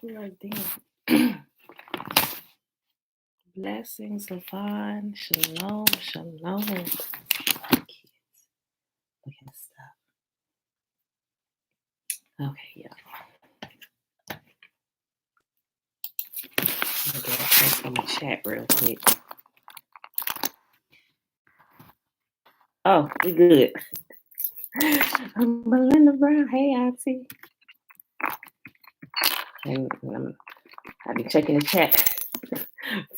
Like, damn. Blessings, Levon. Shalom, shalom. Kids. Look at stuff. Okay, yeah. I'm gonna get from the chat real quick. Oh, we good. I'm Belinda Brown. Hey, Auntie. And I'll be checking the chat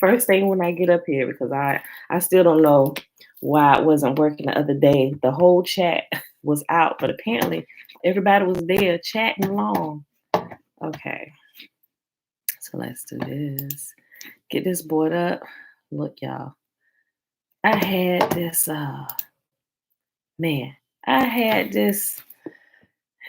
first thing when I get up here because I still don't know why it wasn't working the other day. The whole chat was out, but apparently everybody was there chatting along. Okay. So let's do this. Get this board up. Look, y'all. I had this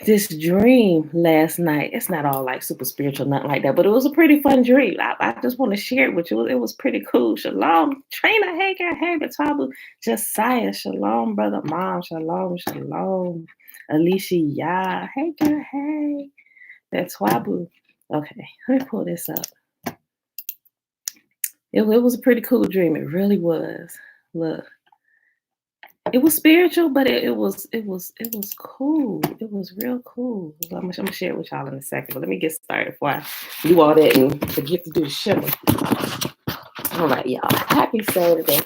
this dream last night. It's not all like super spiritual, nothing like that, but it was a pretty fun dream. I just want to share it with you. It was pretty cool. Shalom, Trina, Hagar, hey, Batabu, Josiah, shalom, brother, mom, shalom, shalom, Alicia, Yah, Hagar, hey, that's Wabu. Okay, let me pull this up. It was a pretty cool dream. It really was. Look. It was spiritual, but it was cool. It was real cool. I'm gonna share it with y'all in a second, but let me get started before I do all that and forget to do the shimmer. All right, y'all. Happy Saturday.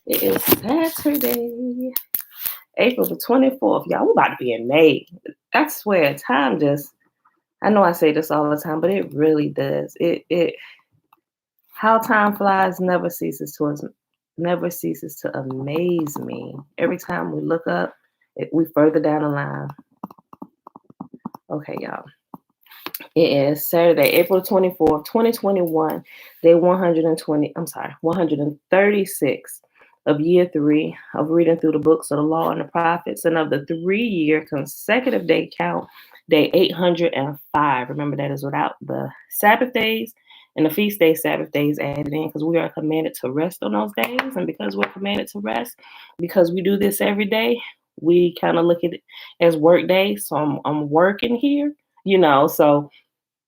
It is Saturday, April the 24th. Y'all, we're about to be in May. I swear, time just, I know I say this all the time, but it really does. How time flies never ceases to amaze me. Every time we look up, we further down the line. Okay, y'all. It is Saturday, April 24th, 2021, day 136 of year 3 of reading through the books of the law and the prophets, and of the 3-year consecutive day count, day 805. Remember, that is without the Sabbath days and the feast day Sabbath days added in, because we are commanded to rest on those days. And because we're commanded to rest, because we do this every day, we kind of look at it as work days. So I'm working here, so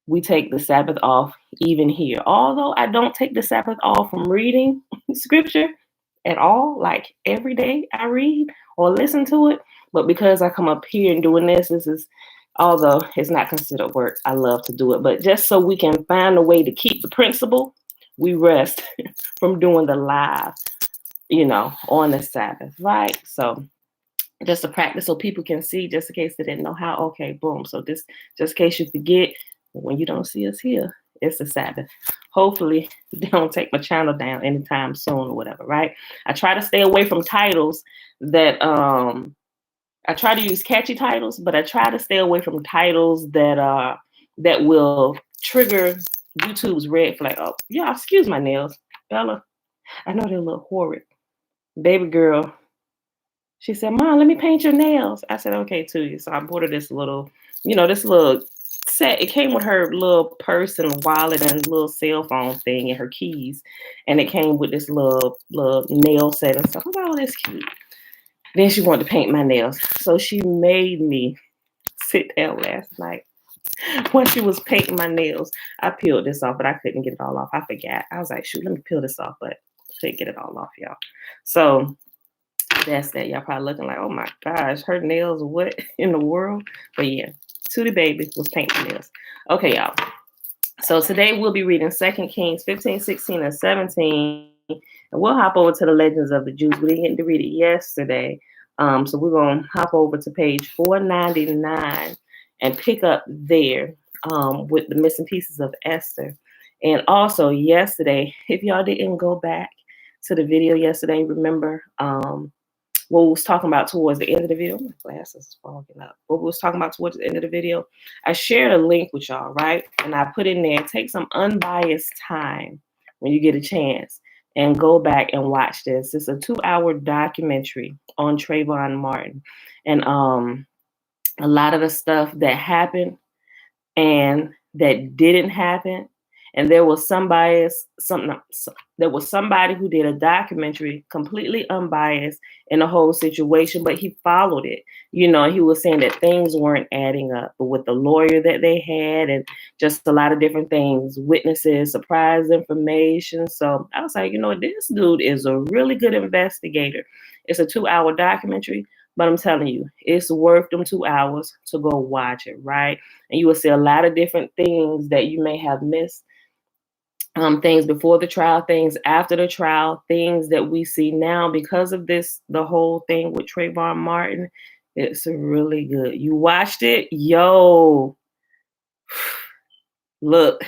we take the Sabbath off even here. Although I don't take the Sabbath off from reading scripture at all, like every day I read or listen to it. But because I come up here and doing this is, although it's not considered work, I love to do it. But just so we can find a way to keep the principle, we rest from doing the live, on the Sabbath, right? So just to practice so people can see, just in case they didn't know how, okay, boom. So this, just in case you forget, when you don't see us here, it's the Sabbath. Hopefully they don't take my channel down anytime soon or whatever, right? I try to stay away from titles that, I try to use catchy titles, but I try to stay away from titles that will trigger YouTube's red flag. Oh, yeah, excuse my nails, Bella. I know they're a little horrid. Baby girl, she said, Mom, let me paint your nails. I said, okay, to you. So I bought her this little set. It came with her little purse and wallet and little cell phone thing and her keys. And it came with this little nail set and stuff. I thought, oh, that's cute. Then she wanted to paint my nails. So she made me sit down last night. When she was painting my nails, I peeled this off, but I couldn't get it all off. I forgot. I was like, shoot, let me peel this off, but I couldn't get it all off, y'all. So that's that. Y'all probably looking like, oh my gosh, her nails, what in the world? But yeah, Tootie Baby was painting nails. Okay, y'all. So today we'll be reading 2 Kings 15, 16, and 17. And we'll hop over to the Legends of the Jews. We didn't get to read it yesterday. So we're going to hop over to page 499 and pick up there with the missing pieces of Esther. And also yesterday, if y'all didn't go back to the video yesterday, remember what we was talking about towards the end of the video. My glasses is fogging up. What we was talking about towards the end of the video, I shared a link with y'all, right? And I put in there, take some unbiased time when you get a chance and go back and watch this. It's a 2-hour documentary on Trayvon Martin. And a lot of the stuff that happened and that didn't happen And there was somebody who did a documentary completely unbiased in the whole situation, but he followed it. You know, he was saying that things weren't adding up, but with the lawyer that they had and just a lot of different things, witnesses, surprise information. So I was like, you know, this dude is a really good investigator. It's a 2-hour documentary, but I'm telling you, it's worth them 2 hours to go watch it, right? And you will see a lot of different things that you may have missed. Things before the trial, things after the trial, things that we see now because of this, the whole thing with Trayvon Martin. It's really good. You watched it? Yo, look.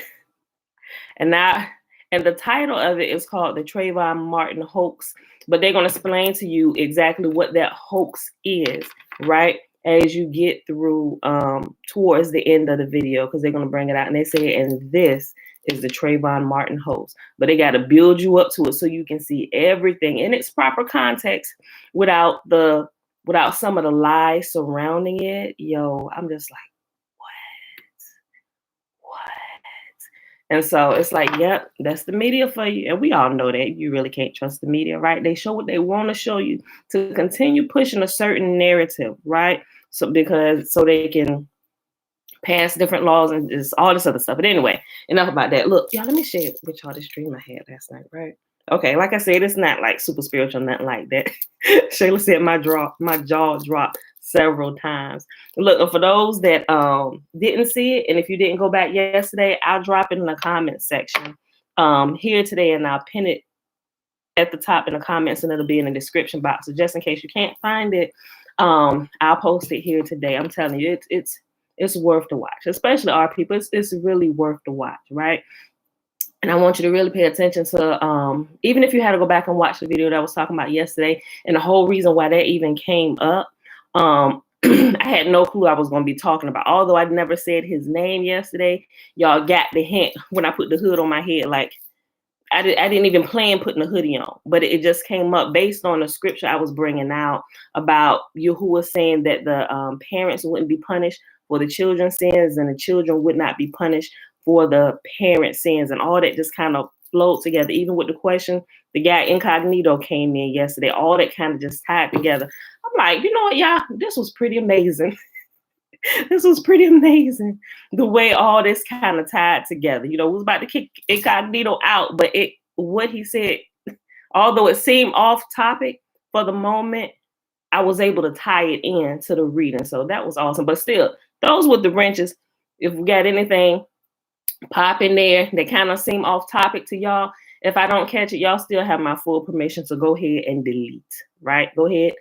And the title of it is called the Trayvon Martin Hoax, but they're going to explain to you exactly what that hoax is, right? As you get through towards the end of the video, because they're going to bring it out and they say, and this is the Trayvon Martin hoax. But they got to build you up to it so you can see everything in its proper context without some of the lies surrounding it. Yo, I'm just like, what? And so it's like, yep, that's the media for you. And we all know that you really can't trust the media, right? They show what they want to show you to continue pushing a certain narrative, right? So they can pass different laws and just all this other stuff. But anyway, enough about that. Look, y'all, let me share with y'all this dream I had last night, right? Okay, like I said, it's not like super spiritual, nothing like that. Shayla said my jaw dropped several times. Look, for those that didn't see it, and if you didn't go back yesterday, I'll drop it in the comments section here today, and I'll pin it at the top in the comments, and it'll be in the description box. So just in case you can't find it, I'll post it here today. I'm telling you, it's worth to watch, especially our people. It's really worth to watch, right? And I want you to really pay attention to, even if you had to go back and watch the video that I was talking about yesterday, and the whole reason why that even came up, I had no clue I was going to be talking about. Although I never said his name yesterday, y'all got the hint when I put the hood on my head. Like, I didn't even plan putting a hoodie on, but it just came up based on the scripture I was bringing out about Yahuah saying that the parents wouldn't be punished for the children's sins, and the children would not be punished for the parents' sins, and all that just kind of flowed together. Even with the question, the guy Incognito came in yesterday, all that kind of just tied together. I'm like, you know what, y'all, this was pretty amazing. This was pretty amazing, the way all this kind of tied together. You know, we was about to kick Incognito out, but what he said, although it seemed off topic for the moment, I was able to tie it in to the reading. So that was awesome. But still, those with the wrenches, if we got anything pop in there that kind of seem off topic to y'all, if I don't catch it, y'all still have my full permission to go ahead and delete, right? Go ahead,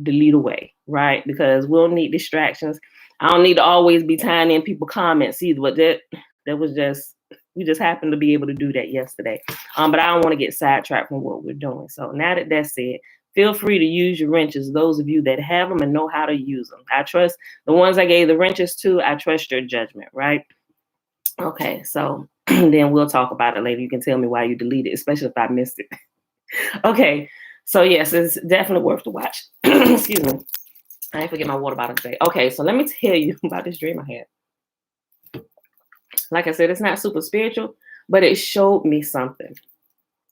delete away, right? Because we'll need distractions. I don't need to always be tying in people comments either, but that was just, we just happened to be able to do that yesterday. But I don't want to get sidetracked from what we're doing. So now that that's said, feel free to use your wrenches, those of you that have them and know how to use them. I trust the ones I gave the wrenches to, I trust your judgment, right? Okay, so then we'll talk about it later. You can tell me why you deleted it, especially if I missed it. Okay, so yes, it's definitely worth the watch. Excuse me. I didn't forget my water bottle today. Okay, so let me tell you about this dream I had. Like I said, it's not super spiritual, but it showed me something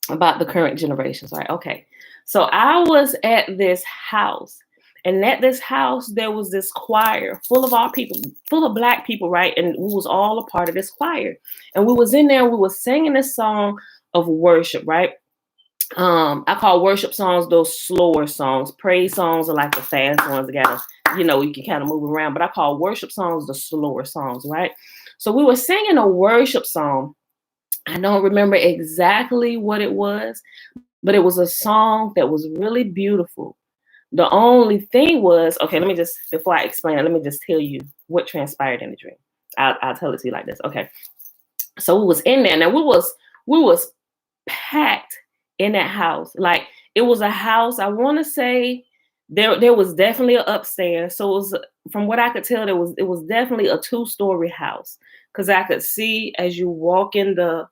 about the current generations, right? Okay, so I was at this house, and at this house, there was this choir full of our people, full of Black people, right? And we was all a part of this choir. And we was in there, we was singing this song of worship, right? I call worship songs those slower songs. Praise songs are like the fast ones. They gotta, you know, you can kind of move around. But I call worship songs the slower songs, right? So we were singing a worship song. I don't remember exactly what it was, but it was a song that was really beautiful. The only thing was, okay, let me just, before I explain it, let me just tell you what transpired in the dream. I'll tell it to you like this. Okay. So we was in there. Now we was packed in that house. Like, it was a house, I want to say there was definitely an upstairs. So it was, from what I could tell, it was definitely a 2-story house. Because I could see as you walk in the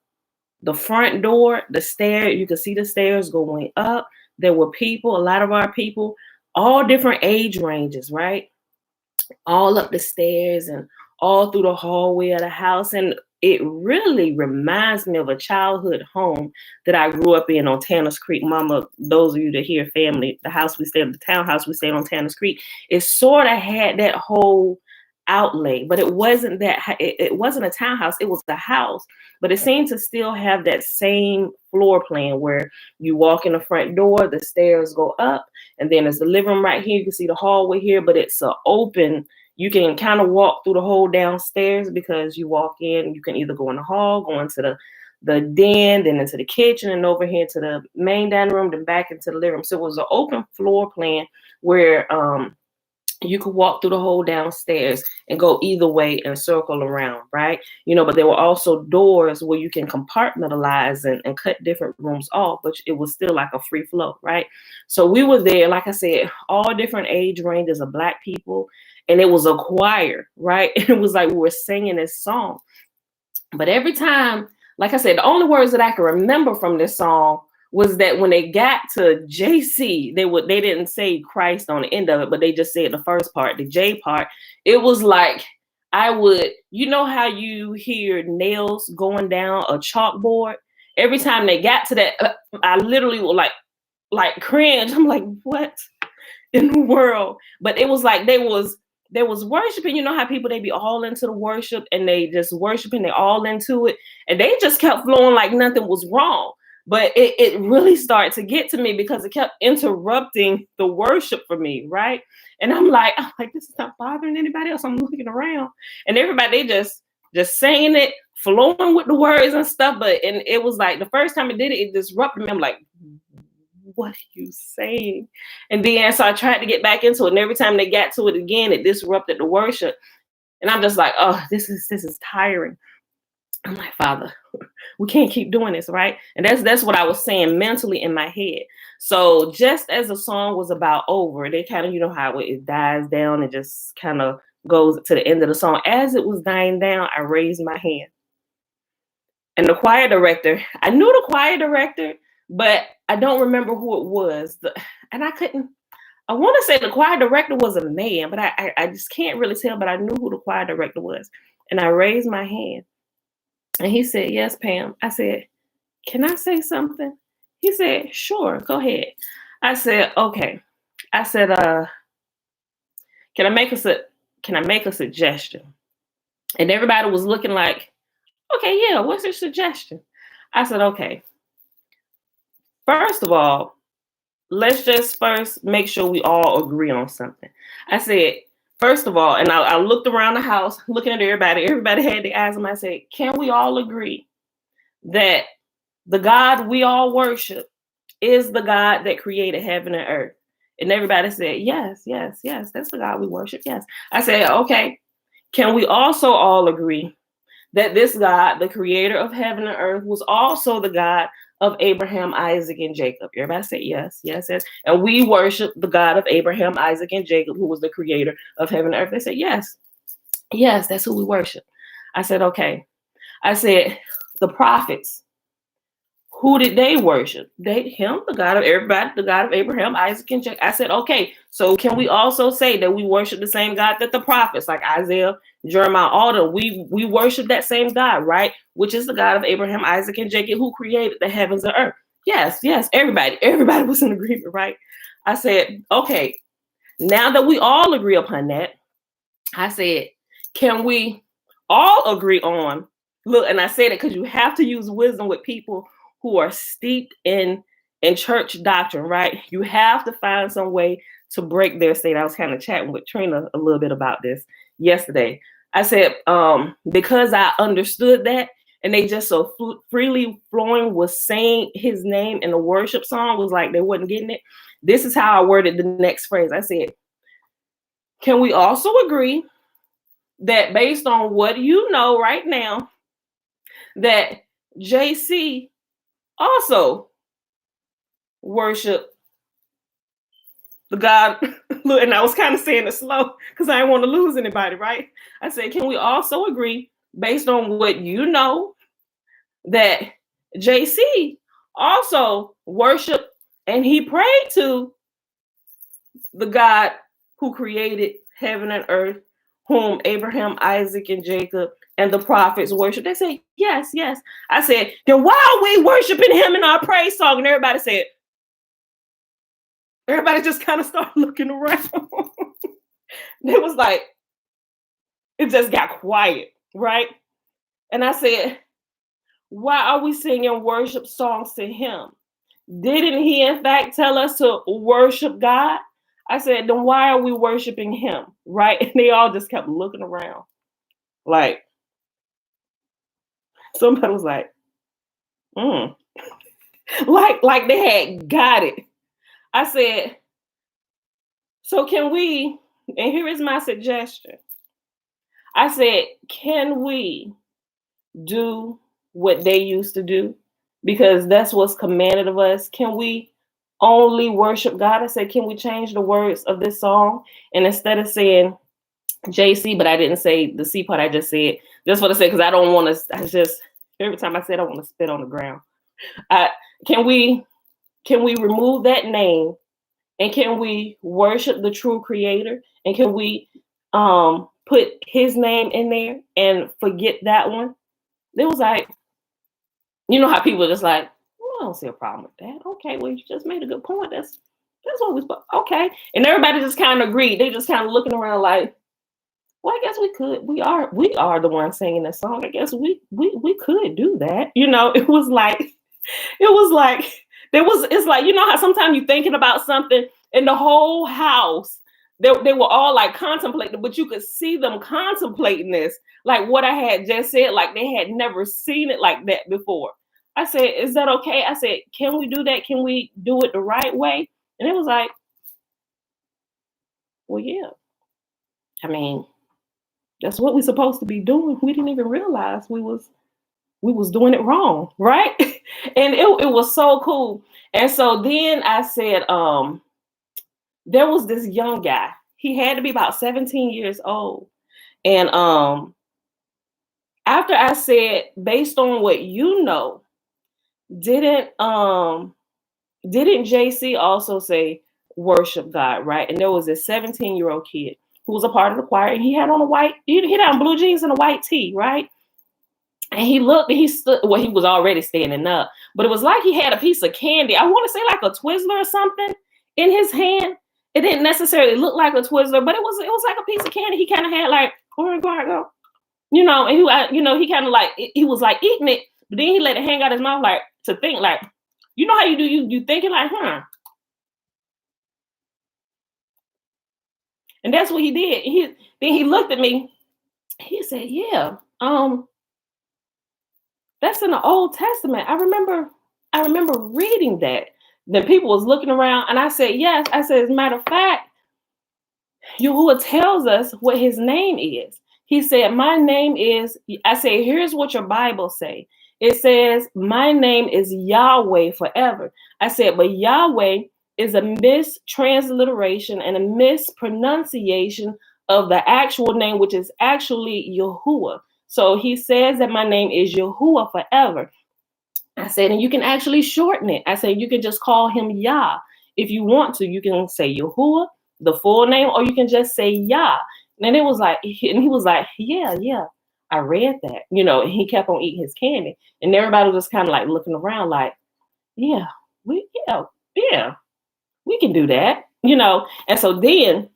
front door, the stair, you could see the stairs going up. There were people, a lot of our people, all different age ranges, right? All up the stairs and all through the hallway of the house. And it really reminds me of a childhood home that I grew up in on Tanner's Creek. Mama, those of you that hear family, the house we stayed in, the townhouse we stayed on Tanner's Creek, it sort of had that whole outlay, but it wasn't that, it wasn't a townhouse, it was the house, but it seemed to still have that same floor plan where you walk in the front door, the stairs go up, and then there's the living room right here, you can see the hallway here, but it's an open, you can kind of walk through the whole downstairs because you walk in, you can either go in the hall, go into the den, then into the kitchen, and over here to the main dining room, then back into the living room. So it was an open floor plan where you could walk through the whole downstairs and go either way and circle around, right? But there were also doors where you can compartmentalize and cut different rooms off, but it was still like a free flow, right? So we were there, like I said, all different age ranges of Black people, and it was a choir, right? It was like we were singing this song. But every time, like I said, the only words that I can remember from this song was that when they got to JC, they didn't say Christ on the end of it, but they just said the first part, the J part. It was like I would, how you hear nails going down a chalkboard? Every time they got to that, I literally would like cringe. I'm like, what in the world? But it was like they was worshiping. You know how people, they be all into the worship and they just worshiping, they all into it, and they just kept flowing like nothing was wrong. But it really started to get to me because it kept interrupting the worship for me, right? And I'm like, this is not bothering anybody else. I'm looking around, and everybody, they just saying it, flowing with the words and stuff. And it was like the first time it did it, it disrupted me. I'm like, what are you saying? And then so I tried to get back into it, and every time they got to it again, it disrupted the worship. And I'm just like, oh, this is tiring. I'm like, Father, we can't keep doing this, right? And that's what I was saying mentally in my head. So just as the song was about over, they kind of, how it dies down and just kind of goes to the end of the song. As it was dying down, I raised my hand. And the choir director, I knew the choir director, but I don't remember who it was. And I want to say the choir director was a man, but I just can't really tell, but I knew who the choir director was. And I raised my hand. And he said, yes, Pam. I said, can I say something? He said, sure, go ahead. I said, okay. I said, can I make a suggestion? And everybody was looking like, okay, yeah, what's your suggestion? I said, okay. First of all, let's just first make sure we all agree on something. I said, first of all, and I looked around the house, looking at everybody. Everybody had their eyes on me. I said, can we all agree that the God we all worship is the God that created heaven and earth? And everybody said, yes, yes, yes, that's the God we worship, yes. I said, okay, can we also all agree that this God, the creator of heaven and earth, was also the God of Abraham, Isaac, and Jacob? Everybody say yes, yes, yes. And we worship the God of Abraham, Isaac, and Jacob, who was the creator of heaven and earth. They said, yes, yes, that's who we worship. I said, okay. I said, the prophets, who did they worship? Him, the God of everybody, the God of Abraham, Isaac, and Jacob. I said, okay, so can we also say that we worship the same God that the prophets, like Isaiah, Jeremiah, all of them, we worship that same God, right? Which is the God of Abraham, Isaac, and Jacob, who created the heavens and earth. Yes, yes, everybody was in agreement, right? I said, okay, now that we all agree upon that, I said, can we all agree on, look, and I said it because you have to use wisdom with people who are steeped in church doctrine, right? You have to find some way to break their state. I was kind of chatting with Trina a little bit about this yesterday. I said, because I understood that, and they just so freely flowing was saying his name in the worship song, was like they wasn't getting it. This is how I worded the next phrase. I said, can we also agree that based on what you know right now, that JC also worship the God? Look, and I was kind of saying it slow because I didn't want to lose anybody, right? I said, can we also agree, based on what you know, that JC also worship and he prayed to the God who created heaven and earth, whom Abraham, Isaac, and Jacob, and the prophets worship? They said, yes, yes. I said, then why are we worshiping him in our praise song? And everybody just kind of started looking around. It was like, it just got quiet, right? And I said, why are we singing worship songs to him? Didn't he, in fact, tell us to worship God? I said, then why are we worshiping him, right? And they all just kept looking around. Like, somebody was like, like they had got it. I said, so can we, and here is my suggestion. I said, can we do what they used to do? Because that's what's commanded of us. Can we only worship God? I said, can we change the words of this song? And instead of saying JC, but I didn't say the C part, I just said, just what I said, because I don't want to, every time I said, I want to spit on the ground. Can we remove that name, and can we worship the true creator? And can we put his name in there and forget that one? It was like, you know how people are just like, well, I don't see a problem with that. Okay, well, you just made a good point. That's what we spoke. Okay. And everybody just kind of agreed. They just kind of looking around like, well, I guess we could. We are the ones singing this song. I guess we could do that. You know, it's like, it's like, you know how sometimes you're thinking about something and the whole house, they were all like contemplating, but you could see them contemplating this, like what I had just said, like they had never seen it like that before. I said, is that okay? I said, can we do that? Can we do it the right way? And it was like, well, yeah. I mean, that's what we're supposed to be doing. We didn't even realize we was doing it wrong, right? And it was so cool. And so then I said, there was this young guy. He had to be about 17 years old. And after I said, based on what you know, didn't JC also say worship God, right? And there was this 17-year-old kid who was a part of the choir, and he had on he had on blue jeans and a white tee, right? And he looked, and he stood, well, he was already standing up, but it was like he had a piece of candy. I want to say like a Twizzler or something in his hand. It didn't necessarily look like a Twizzler, but it was like a piece of candy. He kind of had like, you know, and he kind of like, he was like eating it, but then he let it hang out his mouth, like to think, like, you know how you do, you thinking like, And that's what he did. Then he looked at me. He said, yeah, that's in the Old Testament. I remember reading that. Then people was looking around, and I said, yes. I said, as a matter of fact, Yahuah tells us what his name is. He said, my name is, I said, here's what your Bible say. It says, my name is Yahweh forever. I said, but Yahweh is a mistransliteration and a mispronunciation of the actual name, which is actually Yahuah. So he says that my name is Yahuah forever. I said, and you can actually shorten it. I said, you can just call him Yah. If you want to, you can say Yahuah, the full name, or you can just say Yah. And it was like, and he was like, yeah, I read that, you know, and he kept on eating his candy. And everybody was just kind of like looking around like, yeah, we can do that, you know. And so then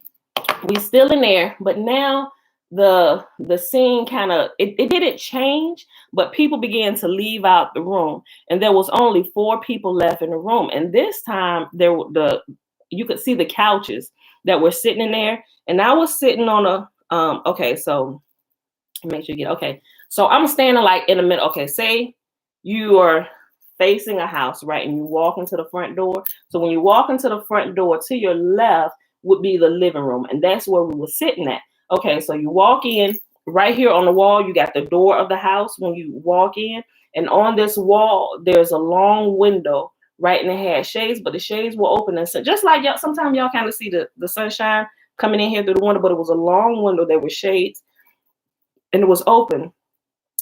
we still in there, but now the scene kind of, it didn't change, but people began to leave out the room, and there was only 4 people left in the room. And this time you could see the couches that were sitting in there, and I was sitting on a okay, so make sure you get, okay, so I'm standing like in the middle. Okay, say you are facing a house, right, and you walk into the front door. So when you walk into the front door, to your left would be the living room, and that's where we were sitting at. Okay, so you walk in, right here on the wall, you got the door of the house when you walk in, and on this wall, there's a long window, right, and it had shades, but the shades were open, and so just like y'all, sometimes y'all kind of see the sunshine coming in here through the window, but it was a long window, there were shades, and it was open,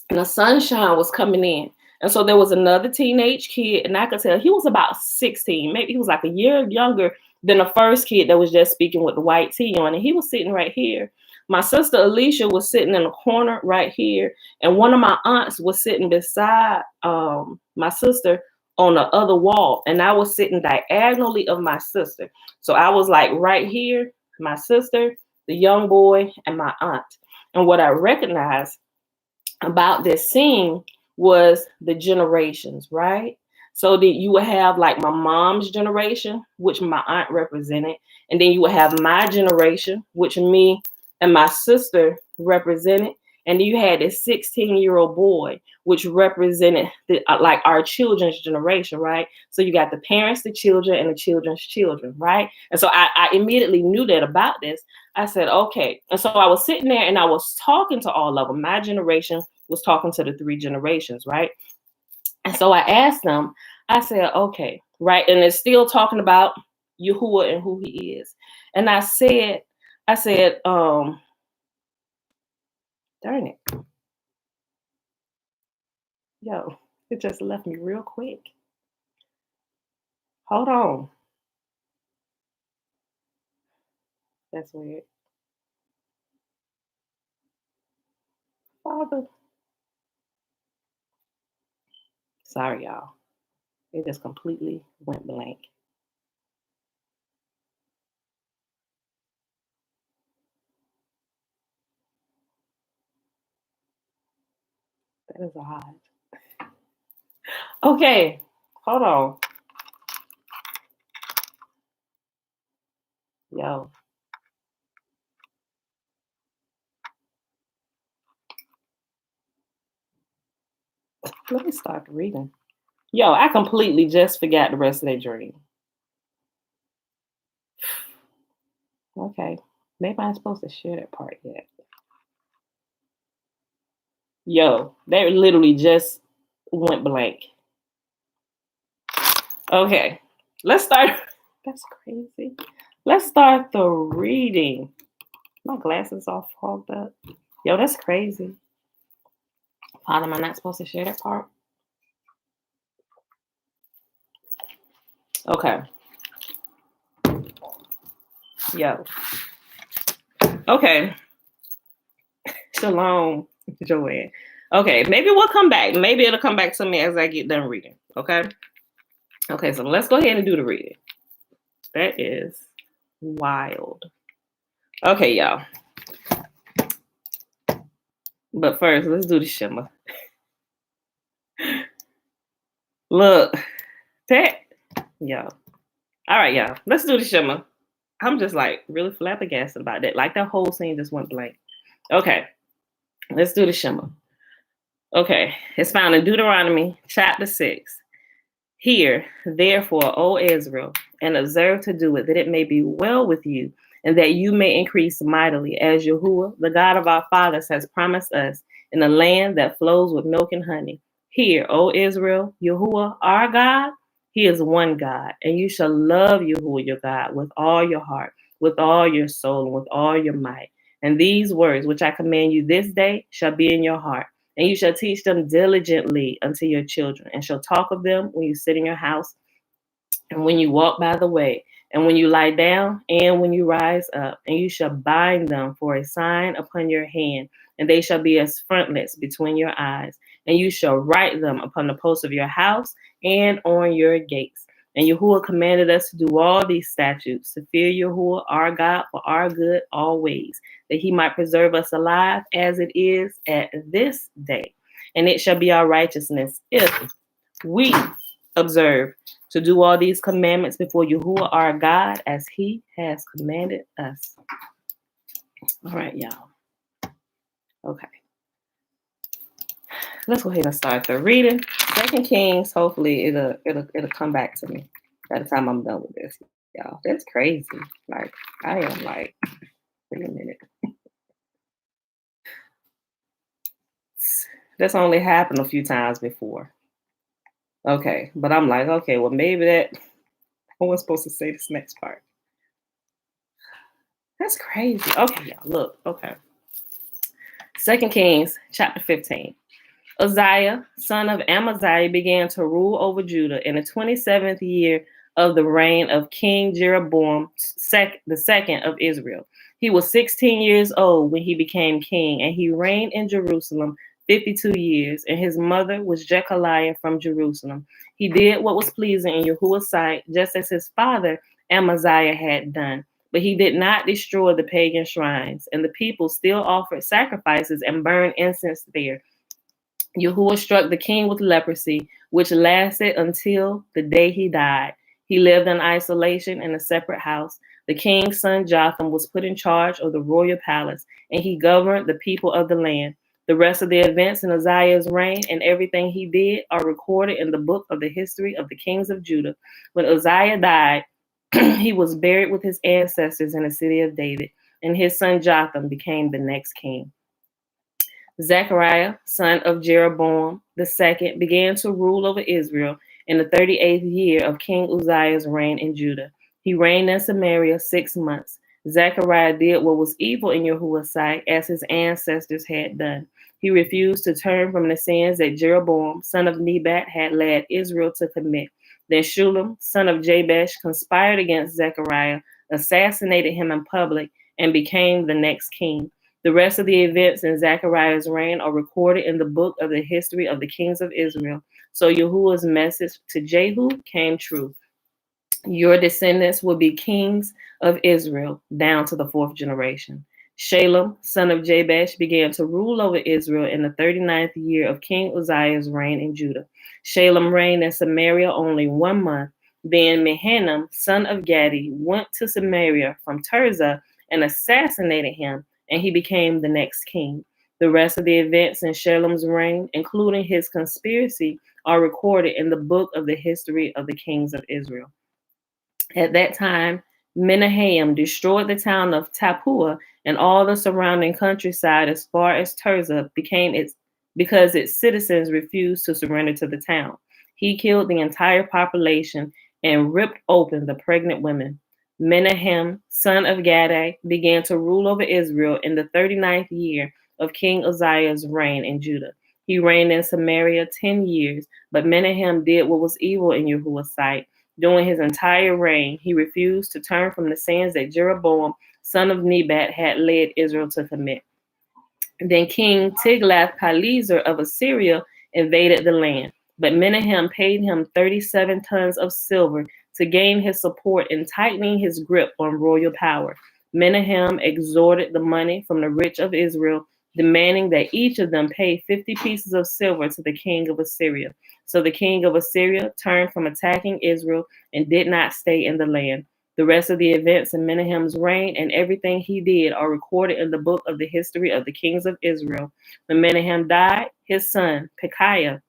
and the sunshine was coming in. And so there was another teenage kid, and I could tell he was about 16, maybe he was like a year younger than the first kid that was just speaking with the white tee on, and he was sitting right here. My sister Alicia was sitting in a corner right here, and one of my aunts was sitting beside my sister on the other wall, and I was sitting diagonally of my sister. So I was like right here, my sister, the young boy, and my aunt. And what I recognized about this scene was the generations, right? So that you would have like my mom's generation, which my aunt represented, and then you would have my generation, which me and my sister represented, and then you had this 16-year-old boy, which represented like our children's generation, right? So you got the parents, the children, and the children's children, right? And so I immediately knew that about this. I said, okay. And so I was sitting there and I was talking to all of them. My generation was talking to the three generations, right? And so I asked them, I said, okay, right? And it's still talking about Yahuah and who he is. And I said, darn it. Yo, it just left me real quick. Hold on. That's weird. Father. Sorry, y'all. It just completely went blank. That is odd. Okay, hold on. Yo. Let me start reading. Yo, I completely just forgot the rest of their dream. Okay, maybe I'm supposed to share that part yet. Yo, they literally just went blank. Okay, let's start. That's crazy. Let's start the reading. My glasses all fogged up. Yo, that's crazy. Father, am I not supposed to share that part? Okay. Yo. Okay. Shalom, Joanne. Okay, maybe we'll come back. Maybe it'll come back to me as I get done reading. Okay. Okay, so let's go ahead and do the reading. That is wild. Okay, y'all. But first, let's do the shimmer. Look, that, yo. All right, y'all. Let's do the shimmer. I'm just like really flabbergasted about that. Like that whole scene just went blank. Okay, let's do the shimmer. Okay, it's found in Deuteronomy chapter 6. Hear, therefore, O Israel, and observe to do it, that it may be well with you, and that you may increase mightily, as Yahuah, the God of our fathers, has promised us, in a land that flows with milk and honey. Hear, O Israel, Yahuah, our God, he is one God, and you shall love Yahuah, your God, with all your heart, with all your soul, and with all your might. And these words, which I command you this day, shall be in your heart. And you shall teach them diligently unto your children, and shall talk of them when you sit in your house, and when you walk by the way, and when you lie down, and when you rise up. And you shall bind them for a sign upon your hand, and they shall be as frontlets between your eyes. And you shall write them upon the posts of your house and on your gates. And Yahuah commanded us to do all these statutes, to fear Yahuah, our God, for our good always, that he might preserve us alive as it is at this day. And it shall be our righteousness if we observe to do all these commandments before Yahuah, our God, as he has commanded us. All right, y'all. Okay. Let's go ahead and start the reading. 2 Kings, hopefully it'll come back to me by the time I'm done with this, y'all. That's crazy. Like, I am like, wait a minute. That's only happened a few times before. Okay, but I'm like, okay, well, maybe that, I was supposed to say this next part. That's crazy. Okay, y'all, look, okay. 2 Kings, chapter 15. Uzziah, son of Amaziah, began to rule over Judah in the 27th year of the reign of King Jeroboam the second of Israel. He was 16 years old when he became king, and he reigned in Jerusalem 52 years, and his mother was Jechaliah from Jerusalem. He did what was pleasing in Yahuwah's sight, just as his father Amaziah had done. But he did not destroy the pagan shrines, and the people still offered sacrifices and burned incense there. Yahuwah struck the king with leprosy, which lasted until the day he died. He lived in isolation in a separate house. The king's son Jotham was put in charge of the royal palace, and he governed the people of the land. The rest of the events in Uzziah's reign and everything he did are recorded in the book of the history of the kings of Judah. When Uzziah died, he was buried with his ancestors in the city of David, and his son Jotham became the next king. Zechariah, son of Jeroboam II, began to rule over Israel in the 38th year of King Uzziah's reign in Judah. He reigned in Samaria 6 months. Zechariah did what was evil in Yahuwah's sight, as his ancestors had done. He refused to turn from the sins that Jeroboam, son of Nebat, had led Israel to commit. Then Shulem, son of Jabesh, conspired against Zechariah, assassinated him in public, and became the next king. The rest of the events in Zechariah's reign are recorded in the book of the history of the kings of Israel. So Yahuwah's message to Jehu came true. Your descendants will be kings of Israel down to the 4th generation. Shalem, son of Jabesh, began to rule over Israel in the 39th year of King Uzziah's reign in Judah. Shalem reigned in Samaria only 1 month. Then Mehanim, son of Gadi, went to Samaria from Tirzah and assassinated him, and he became the next king. The rest of the events in Shalem's reign, including his conspiracy, are recorded in the book of the history of the kings of Israel. At that time, Menahem destroyed the town of Tappuah and all the surrounding countryside as far as Tirzah because its citizens refused to surrender to the town. He killed the entire population and ripped open the pregnant women. Menahem, son of Gadai, began to rule over Israel in the 39th year of King Uzziah's reign in Judah. He reigned in Samaria 10 years, but Menahem did what was evil in Yahuwah's sight. During his entire reign, he refused to turn from the sins that Jeroboam, son of Nebat, had led Israel to commit. Then King Tiglath-Pileser of Assyria invaded the land, but Menahem paid him 37 tons of silver to gain his support in tightening his grip on royal power. Menahem extorted the money from the rich of Israel, demanding that each of them pay 50 pieces of silver to the king of Assyria. So the king of Assyria turned from attacking Israel and did not stay in the land. The rest of the events in Menahem's reign and everything he did are recorded in the book of the history of the kings of Israel. When Menahem died, his son, Pekahiah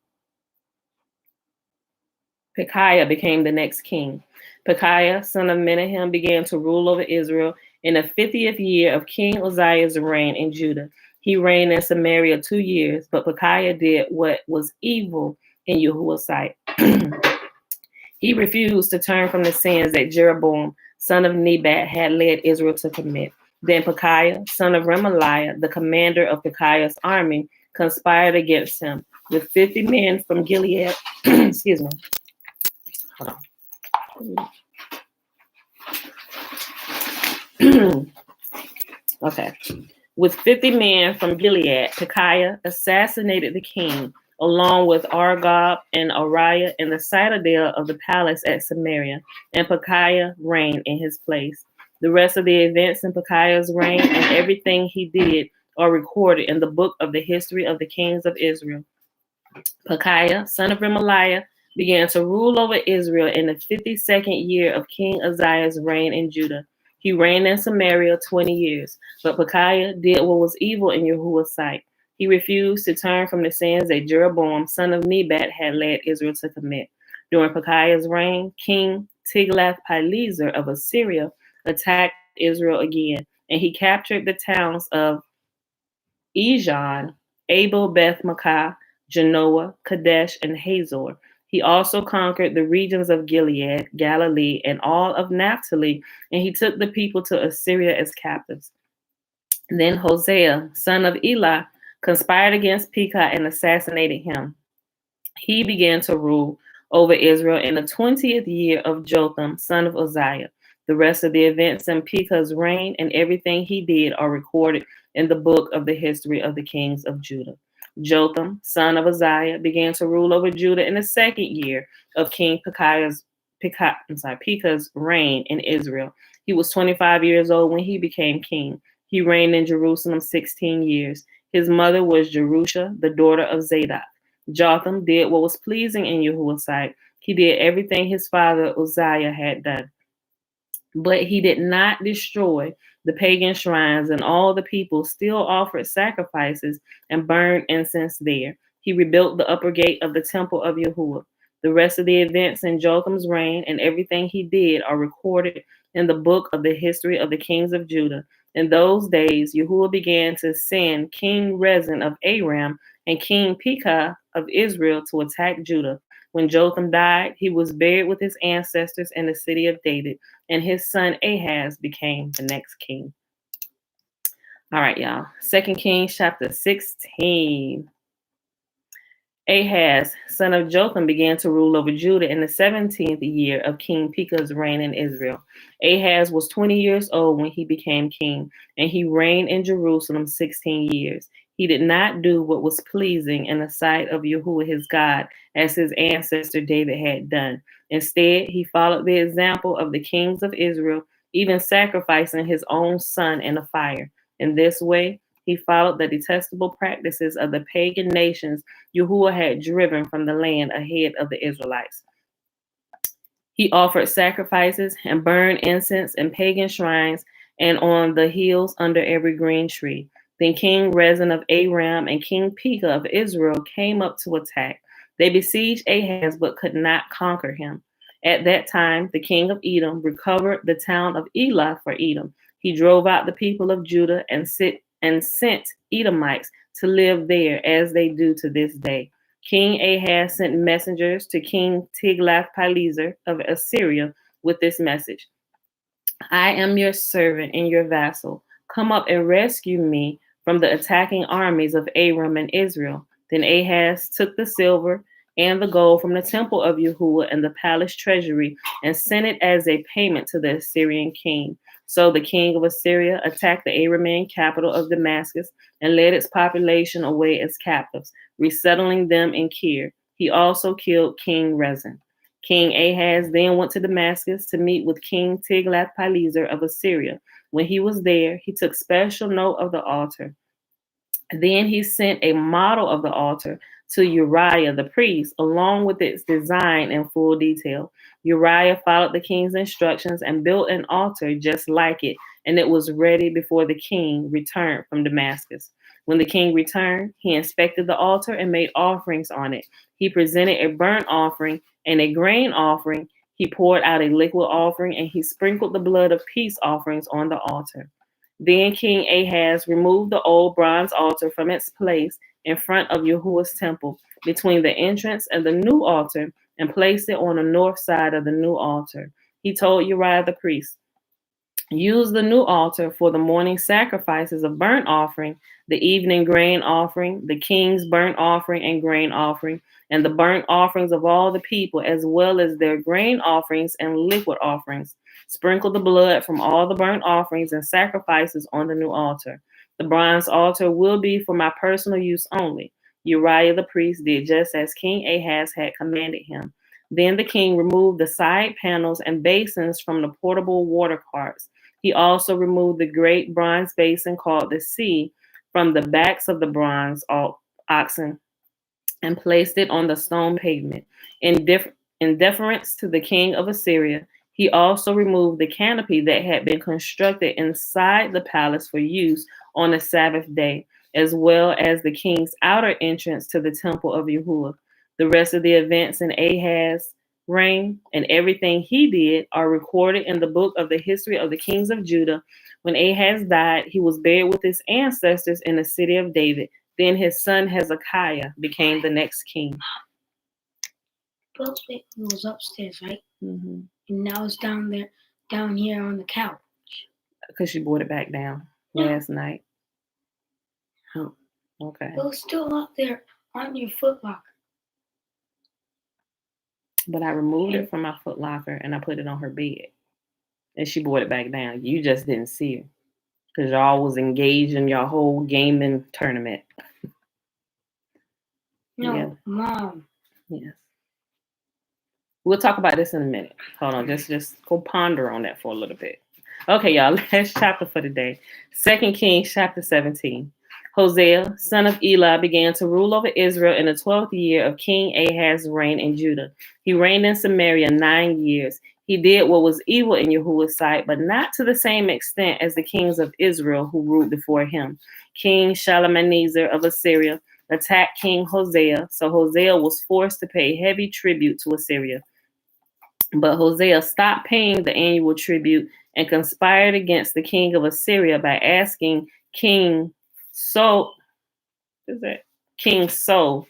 became the next king. Pekahiah, son of Menahem, began to rule over Israel in the 50th year of King Uzziah's reign in Judah. He reigned in Samaria 2 years, but Pekahiah did what was evil in Yahuwah's sight. He refused to turn from the sins that Jeroboam, son of Nebat, had led Israel to commit. Then Pekahiah, son of Remaliah, the commander of Pekahiah's army, conspired against him with 50 men from Gilead. Excuse me. Hold on. Okay. With 50 men from Gilead, Pekahiah assassinated the king, along with Argob and Ariah in the citadel of the palace at Samaria, and Pekahiah reigned in his place. The rest of the events in Pekahiah's reign and everything he did are recorded in the book of the history of the kings of Israel. Pekahiah, son of Remaliah, began to rule over Israel in the 52nd year of King Uzziah's reign in Judah. He reigned in Samaria 20 years, but Pekahiah did what was evil in Yahuwah's sight. He refused to turn from the sins that Jeroboam, son of Nebat, had led Israel to commit. During Pekahiah's reign, King Tiglath-Pileser of Assyria attacked Israel again, and he captured the towns of Ijon, Abel Beth-Makkah, Genoa, Kadesh, and Hazor. He also conquered the regions of Gilead, Galilee, and all of Naphtali, and he took the people to Assyria as captives. Then Hosea, son of Elah, conspired against Pekah and assassinated him. He began to rule over Israel in the 20th year of Jotham, son of Uzziah. The rest of the events in Pekah's reign and everything he did are recorded in the book of the history of the kings of Judah. Jotham, son of Uzziah, began to rule over Judah in the second year of King Pekah's reign in Israel. He was 25 years old when he became king. He reigned in Jerusalem 16 years. His mother was Jerusha, the daughter of Zadok. Jotham did what was pleasing in Yahuwah's sight. He did everything his father Uzziah had done. But he did not destroy the pagan shrines, and all the people still offered sacrifices and burned incense there. He rebuilt the upper gate of the temple of Yahuwah. The rest of the events in Jotham's reign and everything he did are recorded in the book of the history of the kings of Judah. In those days, Yahuwah began to send King Rezin of Aram and King Pekah of Israel to attack Judah. When Jotham died, he was buried with his ancestors in the city of David, and his son Ahaz became the next king. All right, y'all. 2 Kings chapter 16. Ahaz, son of Jotham, began to rule over Judah in the 17th year of King Pekah's reign in Israel. Ahaz was 20 years old when he became king, and he reigned in Jerusalem 16 years. He did not do what was pleasing in the sight of Yahuwah his God, as his ancestor David had done. Instead, he followed the example of the kings of Israel, even sacrificing his own son in a fire. In this way, he followed the detestable practices of the pagan nations Yahuwah had driven from the land ahead of the Israelites. He offered sacrifices and burned incense in pagan shrines and on the hills under every green tree. Then King Rezin of Aram and King Pekah of Israel came up to attack. They besieged Ahaz but could not conquer him. At that time, the king of Edom recovered the town of Elah for Edom. He drove out the people of Judah and sent Edomites to live there, as they do to this day. King Ahaz sent messengers to King Tiglath-Pileser of Assyria with this message: I am your servant and your vassal. Come up and rescue me from the attacking armies of Aram and Israel. Then Ahaz took the silver and the gold from the temple of Yahuwah and the palace treasury and sent it as a payment to the Assyrian king. So the king of Assyria attacked the Aramean capital of Damascus and led its population away as captives, resettling them in Kir. He also killed King Rezin. King Ahaz then went to Damascus to meet with King Tiglath-Pileser of Assyria. When he was there, he took special note of the altar. Then he sent a model of the altar to Uriah the priest, along with its design in full detail. Uriah followed the king's instructions and built an altar just like it, and it was ready before the king returned from Damascus. When the king returned, he inspected the altar and made offerings on it. He presented a burnt offering and a grain offering. He poured out a liquid offering, and he sprinkled the blood of peace offerings on the altar. Then King Ahaz removed the old bronze altar from its place in front of Yahuwah's temple, between the entrance and the new altar, and placed it on the north side of the new altar. He told Uriah the priest, use the new altar for the morning sacrifices of burnt offering, the evening grain offering, the king's burnt offering and grain offering, and the burnt offerings of all the people, as well as their grain offerings and liquid offerings. Sprinkle the blood from all the burnt offerings and sacrifices on the new altar. The bronze altar will be for my personal use only. Uriah the priest did just as King Ahaz had commanded him. Then the king removed the side panels and basins from the portable water carts. He also removed the great bronze basin called the sea from the backs of the bronze oxen and placed it on the stone pavement. In deference to the king of Assyria, he also removed the canopy that had been constructed inside the palace for use on the Sabbath day, as well as the king's outer entrance to the temple of Yahuwah. The rest of the events in Ahaz's reign and everything he did are recorded in the book of the history of the kings of Judah. When Ahaz died, he was buried with his ancestors in the city of David. Then his son Hezekiah became the next king. It was upstairs, right? Mm-hmm. And now it's down here on the couch. Because she brought it back down last night. Oh, okay. It was still up there on your footlocker. But I removed it from my footlocker and I put it on her bed. and she brought it back down. You just didn't see her because y'all was engaged in your whole gaming tournament. No, Yeah. Mom. Yes. We'll talk about this in a minute. Hold on, just go ponder on that for a little bit. Okay, y'all, last chapter for today. 2 Kings chapter 17. Hosea, son of Elah, began to rule over Israel in the 12th year of King Ahaz's reign in Judah. He reigned in Samaria 9 years. He did what was evil in Yahuwah's sight, but not to the same extent as the kings of Israel who ruled before him. King Shalmaneser of Assyria attacked King Hosea, so Hosea was forced to pay heavy tribute to Assyria. But Hosea stopped paying the annual tribute and conspired against the king of Assyria by asking King So, King So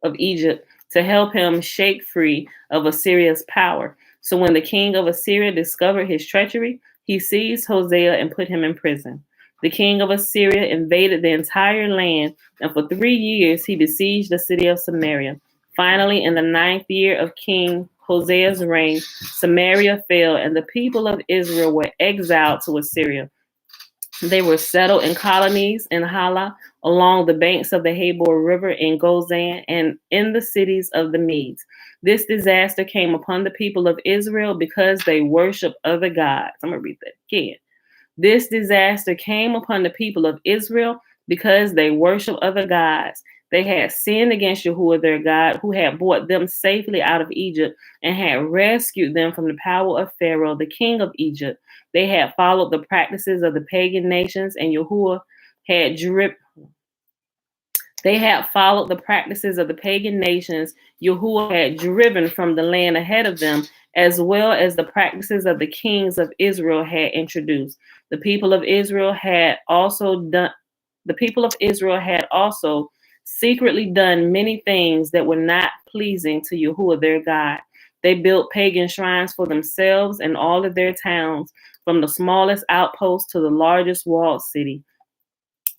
of Egypt to help him shake free of Assyria's power. So when the king of Assyria discovered his treachery, he seized Hosea and put him in prison. The king of Assyria invaded the entire land, and for 3 years he besieged the city of Samaria. Finally, in the 9th year of King Hosea's reign, Samaria fell, and the people of Israel were exiled to Assyria. They were settled in colonies in Hala, along the banks of the Habor River in Gozan, and in the cities of the Medes. This disaster came upon the people of Israel because they worshiped other gods. I'm going to read that again. This disaster came upon the people of Israel because they worship other gods. They had sinned against Yahuwah their God, who had brought them safely out of Egypt and had rescued them from the power of Pharaoh, the king of Egypt. They had followed the practices of the pagan nations, and Yahuwah had They had followed the practices of the pagan nations Yahuwah had driven from the land ahead of them, as well as the practices of the kings of Israel had introduced. The people of Israel had also secretly done many things that were not pleasing to Yahuwah their God. They built pagan shrines for themselves in all of their towns, from the smallest outpost to the largest walled city.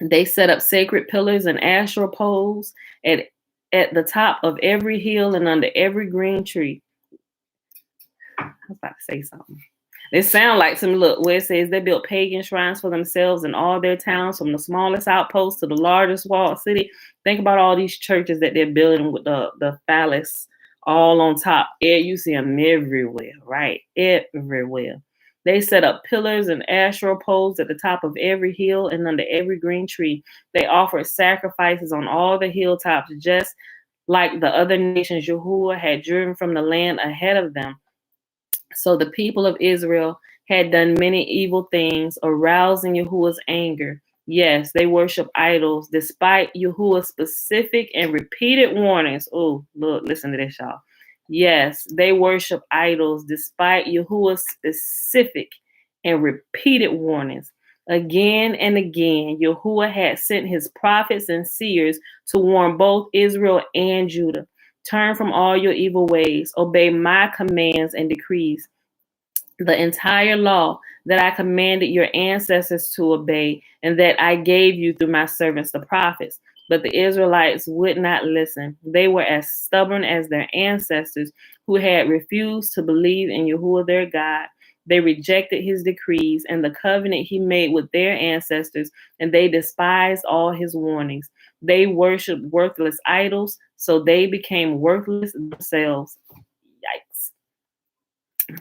They set up sacred pillars and Asherah poles at the top of every hill and under every green tree. I was about to say something. It sounds like some look where it says they built pagan shrines for themselves in all their towns, from the smallest outpost to the largest walled city. Think about all these churches that they're building with the phallus all on top. Yeah, you see them everywhere, right? Everywhere. They set up pillars and Asherah poles at the top of every hill and under every green tree. They offered sacrifices on all the hilltops, just like the other nations Yahuwah had driven from the land ahead of them. So the people of Israel had done many evil things, arousing Yahuwah's anger. Yes, they worship idols despite Yahuwah's specific and repeated warnings. Oh, look, listen to this, y'all. Yes, they worship idols despite Yahuwah's specific and repeated warnings. Again and again, Yahuwah had sent his prophets and seers to warn both Israel and Judah. Turn from all your evil ways. Obey my commands and decrees. The entire law that I commanded your ancestors to obey and that I gave you through my servants, the prophets. But the Israelites would not listen. They were as stubborn as their ancestors who had refused to believe in Yahuwah their God. They rejected his decrees and the covenant he made with their ancestors, and they despised all his warnings. They worshiped worthless idols, so they became worthless themselves. Yikes.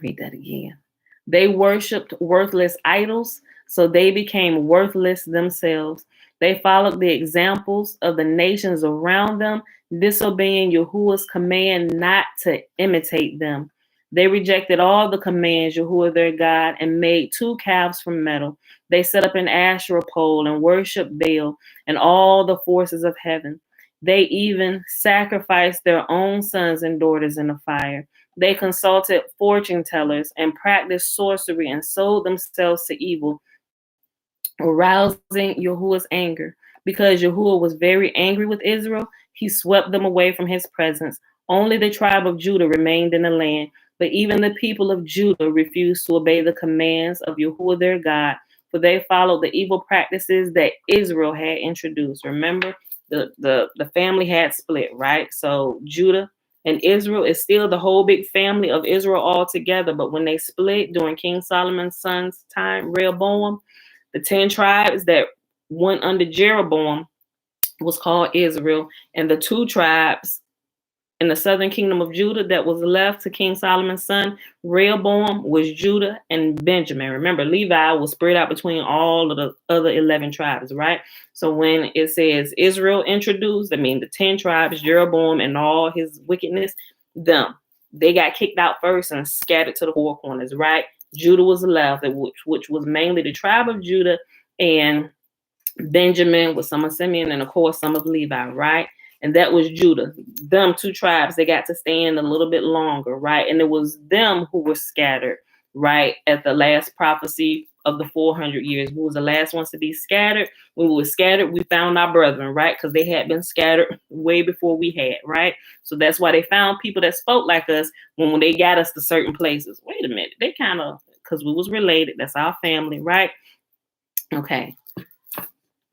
Read that again. They worshiped worthless idols, so they became worthless themselves. They followed the examples of the nations around them, disobeying Yahuwah's command not to imitate them. They rejected all the commands Yahuwah their God and made 2 calves from metal. They set up an Asherah pole and worshiped Baal and all the forces of heaven. They even sacrificed their own sons and daughters in the fire. They consulted fortune tellers and practiced sorcery and sold themselves to evil, arousing Yahuwah's anger. Because Yahuwah was very angry with Israel, he swept them away from his presence. Only the tribe of Judah remained in the land, but even the people of Judah refused to obey the commands of Yahuwah their God, for they followed the evil practices that Israel had introduced. Remember, the family had split, right? So Judah And Israel is still the whole big family of Israel all together. But when they split during King Solomon's son's time, Rehoboam, the 10 tribes that went under Jeroboam was called Israel. And the 2 tribes in the southern kingdom of Judah that was left to King Solomon's son, Rehoboam, was Judah and Benjamin. Remember, Levi was spread out between all of the other 11 tribes, right? So when it says Israel introduced, I mean the 10 tribes, Jeroboam and all his wickedness, they got kicked out first and scattered to the 4 corners, right? Judah was left, which was mainly the tribe of Judah, and Benjamin with some of Simeon, and of course some of Levi, right? And that was Judah. Them 2 tribes, they got to stand a little bit longer, right? And it was them who were scattered, right? At the last prophecy of the 400 years. Who was the last ones to be scattered? When we were scattered, we found our brethren, right? Because they had been scattered way before we had, right? So that's why they found people that spoke like us when they got us to certain places. Wait a minute. They kind of, because we was related. That's our family, right? Okay.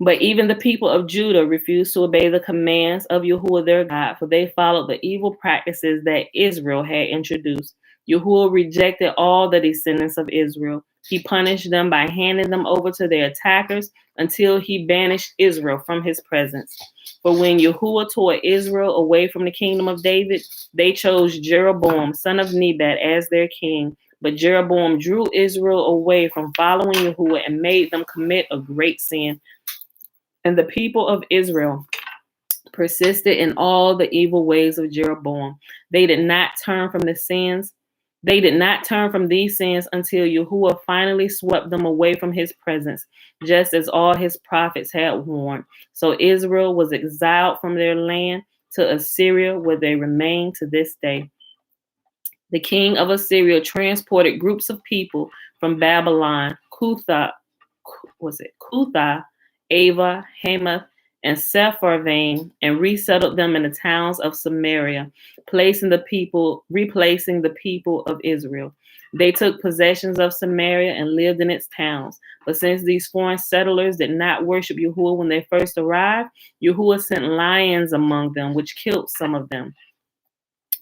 But even the people of Judah refused to obey the commands of Yahuah their God, for they followed the evil practices that Israel had introduced. Yahuah rejected all the descendants of Israel. He punished them by handing them over to their attackers until he banished Israel from his presence. For when Yahuah tore Israel away from the kingdom of David, they chose Jeroboam, son of Nebat, as their king. But Jeroboam drew Israel away from following Yahuah and made them commit a great sin. And the people of Israel persisted in all the evil ways of Jeroboam. They did not turn from the sins. They did not turn from these sins until Yahuah finally swept them away from his presence, just as all his prophets had warned. So Israel was exiled from their land to Assyria, where they remain to this day. The king of Assyria transported groups of people from Babylon, Cutha, Ava, Hamath, and Sepharvaim, and resettled them in the towns of Samaria, replacing the people of Israel. They took possessions of Samaria and lived in its towns. But since these foreign settlers did not worship Yahuah when they first arrived, Yahuah sent lions among them, which killed some of them.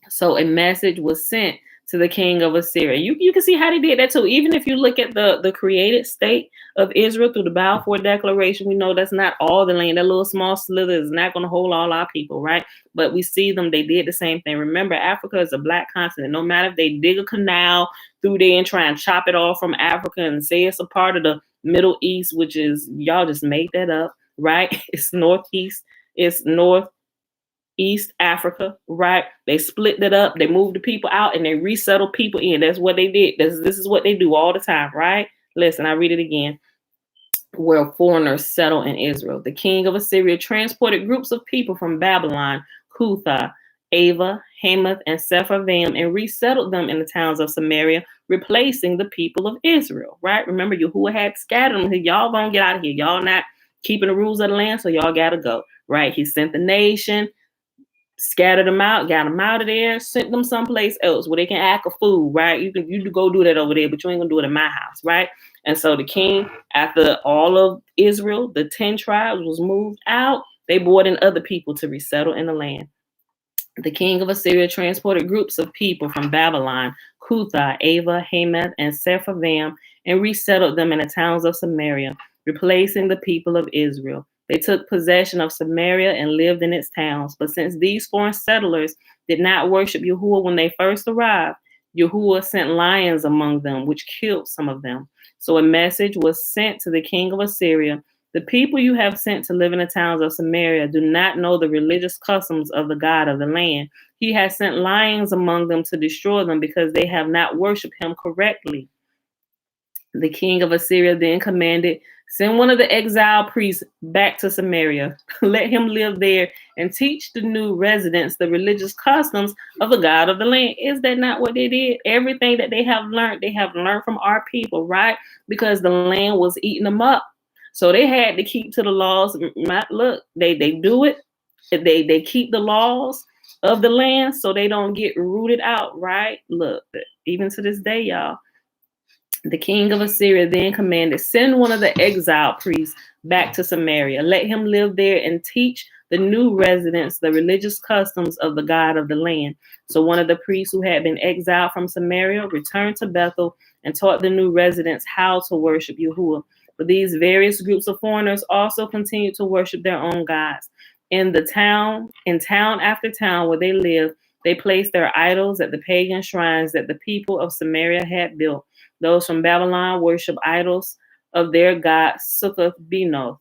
So a message was sent to the king of Assyria. You can see how they did that too. Even if you look at the created state of Israel through the Balfour Declaration, we know that's not all the land. That little small slither is not going to hold all our people, right? But we see them, they did the same thing. Remember, Africa is a black continent. No matter if they dig a canal through there and try and chop it off from Africa and say it's a part of the Middle East, which is, y'all just made that up, right? It's northeast, it's East Africa, right? They split that up, they moved the people out, and they resettled people in. That's what they did. This is what they do all the time, right? Listen, I read it again. Where foreigners settle in Israel. The king of Assyria transported groups of people from Babylon, Cutha, Ava, Hamath, and Sepharvaim, and resettled them in the towns of Samaria, replacing the people of Israel, right? Remember, Yahuah had scattered them. Y'all gonna get out of here. Y'all not keeping the rules of the land, so y'all gotta go, right? He sent the nation, scattered them out, got them out of there, sent them someplace else where they can act a fool, right? You go do that over there, but you ain't gonna do it in my house, right? And so the king, after all of Israel, the 10 tribes was moved out, they brought in other people to resettle in the land. The king of Assyria transported groups of people from Babylon, Cutha, Ava, Hamath, and Sepharvaim, and resettled them in the towns of Samaria, replacing the people of Israel. They took possession of Samaria and lived in its towns. But since these foreign settlers did not worship Yahuah when they first arrived, Yahuah sent lions among them, which killed some of them. So a message was sent to the king of Assyria. The people you have sent to live in the towns of Samaria do not know the religious customs of the God of the land. He has sent lions among them to destroy them because they have not worshipped him correctly. The king of Assyria then commanded, send one of the exiled priests back to Samaria. Let him live there and teach the new residents the religious customs of the God of the land. Is that not what they did? Everything that they have learned from our people, right? Because the land was eating them up. So they had to keep to the laws. Look, they do it. They keep the laws of the land so they don't get rooted out, right? Look, even to this day, y'all. The king of Assyria then commanded, send one of the exiled priests back to Samaria. Let him live there and teach the new residents the religious customs of the God of the land. So one of the priests who had been exiled from Samaria returned to Bethel and taught the new residents how to worship Yahuwah. But these various groups of foreigners also continued to worship their own gods. In town after town where they lived, they placed their idols at the pagan shrines that the people of Samaria had built. Those from Babylon worshiped idols of their god Sukkoth-Benoth.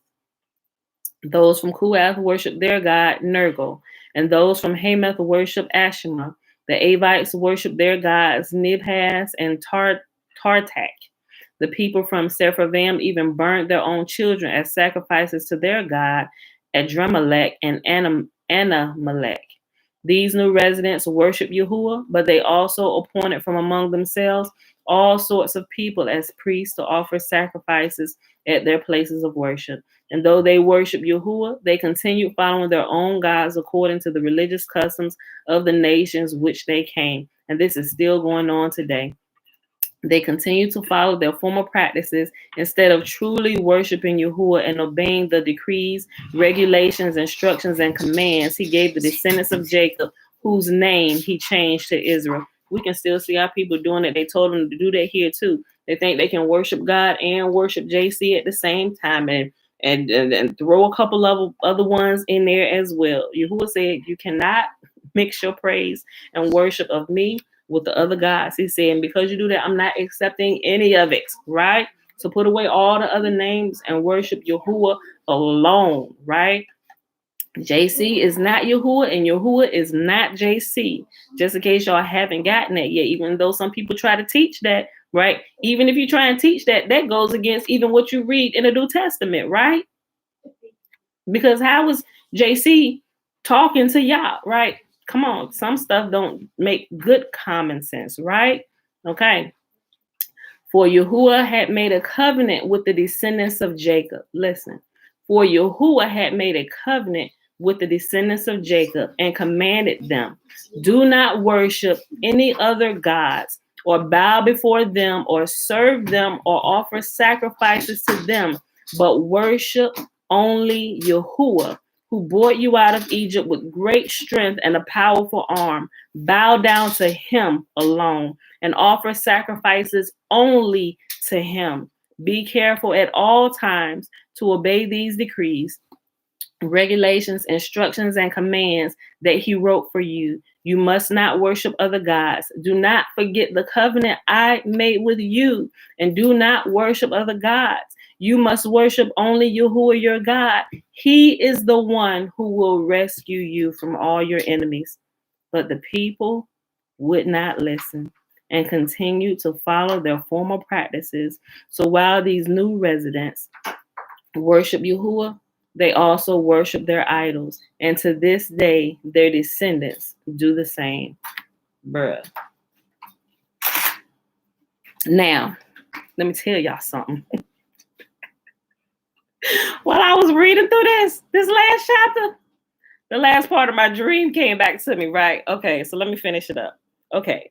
Those from Kuath worshiped their god Nergal, and those from Hamath worshiped Ashima. The Avites worshiped their gods Nibhaz and Tartak. The people from Sepharvaim even burnt their own children as sacrifices to their god Adremelech and Anamelech. These new residents worship Yahuwah, but they also appointed from among themselves all sorts of people as priests to offer sacrifices at their places of worship. And though they worship Yahuwah, they continue following their own gods according to the religious customs of the nations which they came. And this is still going on today. They continue to follow their former practices instead of truly worshiping Yahuwah and obeying the decrees, regulations, instructions, and commands he gave the descendants of Jacob, whose name he changed to Israel. We can still see our people doing it. They told them to do that here too. They think they can worship God and worship JC at the same time and throw a couple of other ones in there as well. Yahuwah said, you cannot mix your praise and worship of me with the other gods. He said, and because you do that, I'm not accepting any of it, right? So put away all the other names and worship Yahuwah alone, right? JC is not Yahuwah and Yahuwah is not JC. Just in case y'all haven't gotten that yet, even though some people try to teach that, right? Even if you try and teach that, that goes against even what you read in the New Testament, right? Because how was JC talking to y'all, right? Come on, some stuff don't make good common sense, right? Okay. For Yahuwah had made a covenant with the descendants of Jacob. Listen, for Yahuwah had made a covenant with the descendants of Jacob and commanded them, do not worship any other gods or bow before them or serve them or offer sacrifices to them, but worship only Yahuwah, who brought you out of Egypt with great strength and a powerful arm. Bow down to him alone and offer sacrifices only to him. Be careful at all times to obey these decrees, regulations, instructions, and commands that he wrote for you. You must not worship other gods. Do not forget the covenant I made with you, and do not worship other gods. You must worship only Yahuwah your God. He is the one who will rescue you from all your enemies. But the people would not listen and continued to follow their former practices. So while these new residents worship Yahuwah, they also worship their idols. And to this day, their descendants do the same. Bruh. Now, let me tell y'all something. While I was reading through this last chapter, the last part of my dream came back to me, right? Okay, so let me finish it up. Okay.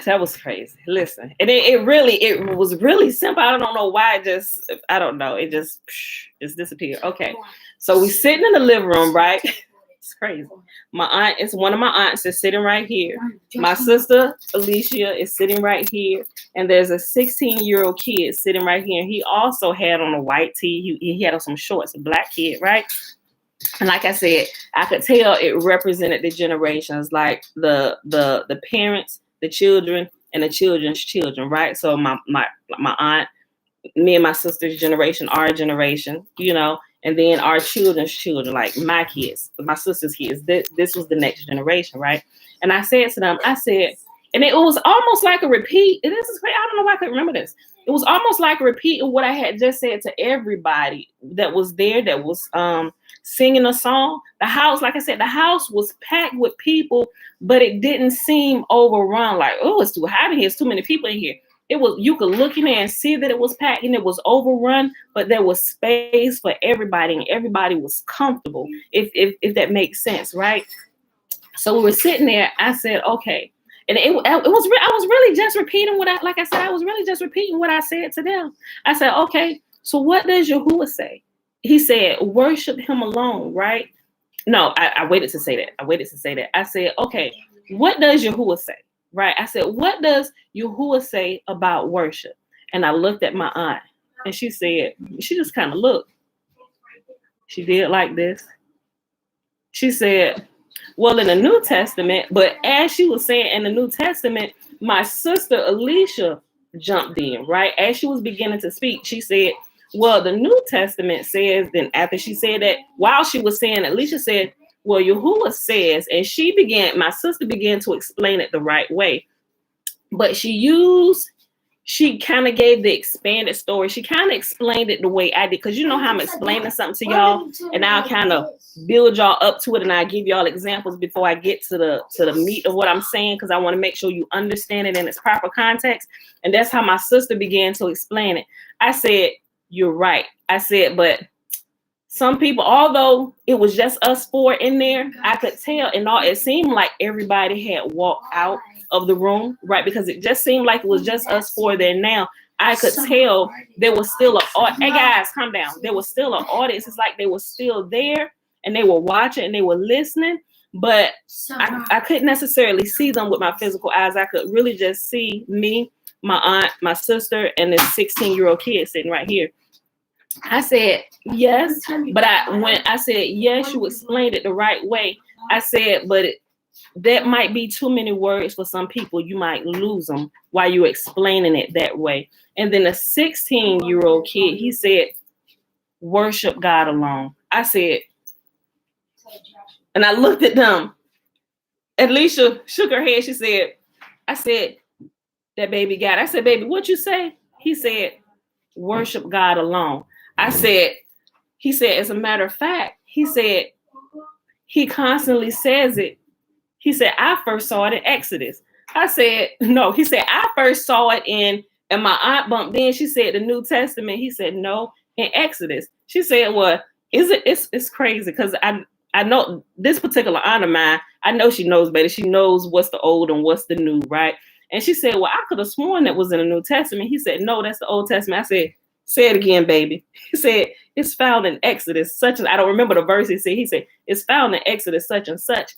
That was crazy. Listen, and it was really simple. I don't know why it just disappeared. Okay, so we sitting in the living room, right? It's crazy. My aunt, it's one of my aunts is sitting right here. My sister Alicia is sitting right here, and there's a 16-year-old kid sitting right here. And he also had on a white tee. He had on some shorts, a black kid, right? And like I said, I could tell it represented the generations, like the parents, the children, and the children's children, right? So my aunt, me and my sister's generation, our generation, and then our children's children, like my kids, my sister's kids. This was the next generation, right? And I said to them, and it was almost like a repeat. And this is crazy. I don't know why I couldn't remember this. It was almost like a repeat of what I had just said to everybody that was there, that was singing a song. The house, like I said, the house was packed with people, but it didn't seem overrun. Like, oh, it's too hot in here. It's too many people in here. It was, you could look in there and see that it was packed and it was overrun, but there was space for everybody and everybody was comfortable, if that makes sense, right? So we were sitting there. I said, okay. And I was really just repeating I was really just repeating what I said to them. I said, okay, so what does Yahuwah say? he said, worship him alone, right? No, I waited to say that. I said, okay, what does Yahuah say? Right? I said, what does Yahuah say about worship? And I looked at my aunt and she said, she just kind of looked. She did like this. She said, well, in the New Testament, but as she was saying in the New Testament, my sister Alicia jumped in, right? As she was beginning to speak, she said, well, the New Testament says, then after she said that, while she was saying, Alicia said, well, Yahuah says, and my sister began to explain it the right way. But she kind of gave the expanded story. She kind of explained it the way I did, because you know how I'm explaining something to y'all, and I'll kind of build y'all up to it, and I give y'all examples before I get to the meat of what I'm saying, because I want to make sure you understand it in its proper context. And that's how my sister began to explain it. I said, you're right. I said, but some people, although it was just us four in there, I could tell, and all it seemed like everybody had walked out of the room, right? Because it just seemed like it was just us four there. Now I could tell there was still hey guys, calm down. There was still an audience. It's like they were still there and they were watching and they were listening, but I couldn't necessarily see them with my physical eyes. I could really just see me, my aunt, my sister, and this 16-year-old kid sitting right here. I said, yes, but when I said, yes, you explained it the right way. I said, but that might be too many words for some people. You might lose them while you're explaining it that way. And then the 16-year-old kid, he said, worship God alone. I said, and I looked at them. Alicia shook her head. She said, I said, that baby got it. I said, baby, what you say? He said, worship God alone. I said, he said, as a matter of fact, he said, he constantly says it. He said, I first saw it in Exodus. I said, no. He said, I first saw it and my aunt bumped in. She said, the New Testament. He said, no, in Exodus. She said, well, it's crazy because I know this particular aunt of mine, I know she knows better. She knows what's the old and what's the new, right? And she said, well, I could have sworn that was in the New Testament. He said, no, that's the Old Testament. I said, say it again, baby. He said, it's found in Exodus, such and I don't remember the verse he said, it's found in Exodus, such and such.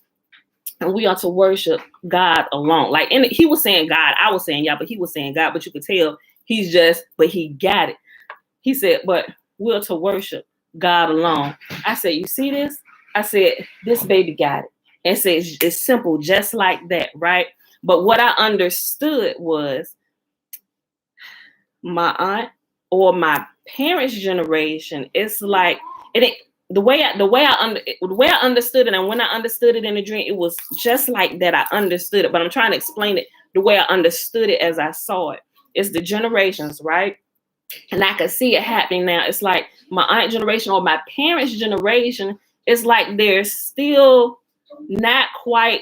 And we are to worship God alone. Like, and he was saying God, I was saying, yeah, but he was saying God, but you could tell but he got it. He said, but we're to worship God alone. I said, you see this? I said, this baby got it. And says it's simple, just like that, right? But what I understood was my aunt or my parents' generation, it's like the way I understood it, and when I understood it in a dream, it was just like that. I understood it, but I'm trying to explain it the way I understood it as I saw it. It's the generations, right? And I could see it happening now. It's like my aunt generation or my parents' generation. It's like they're still not quite.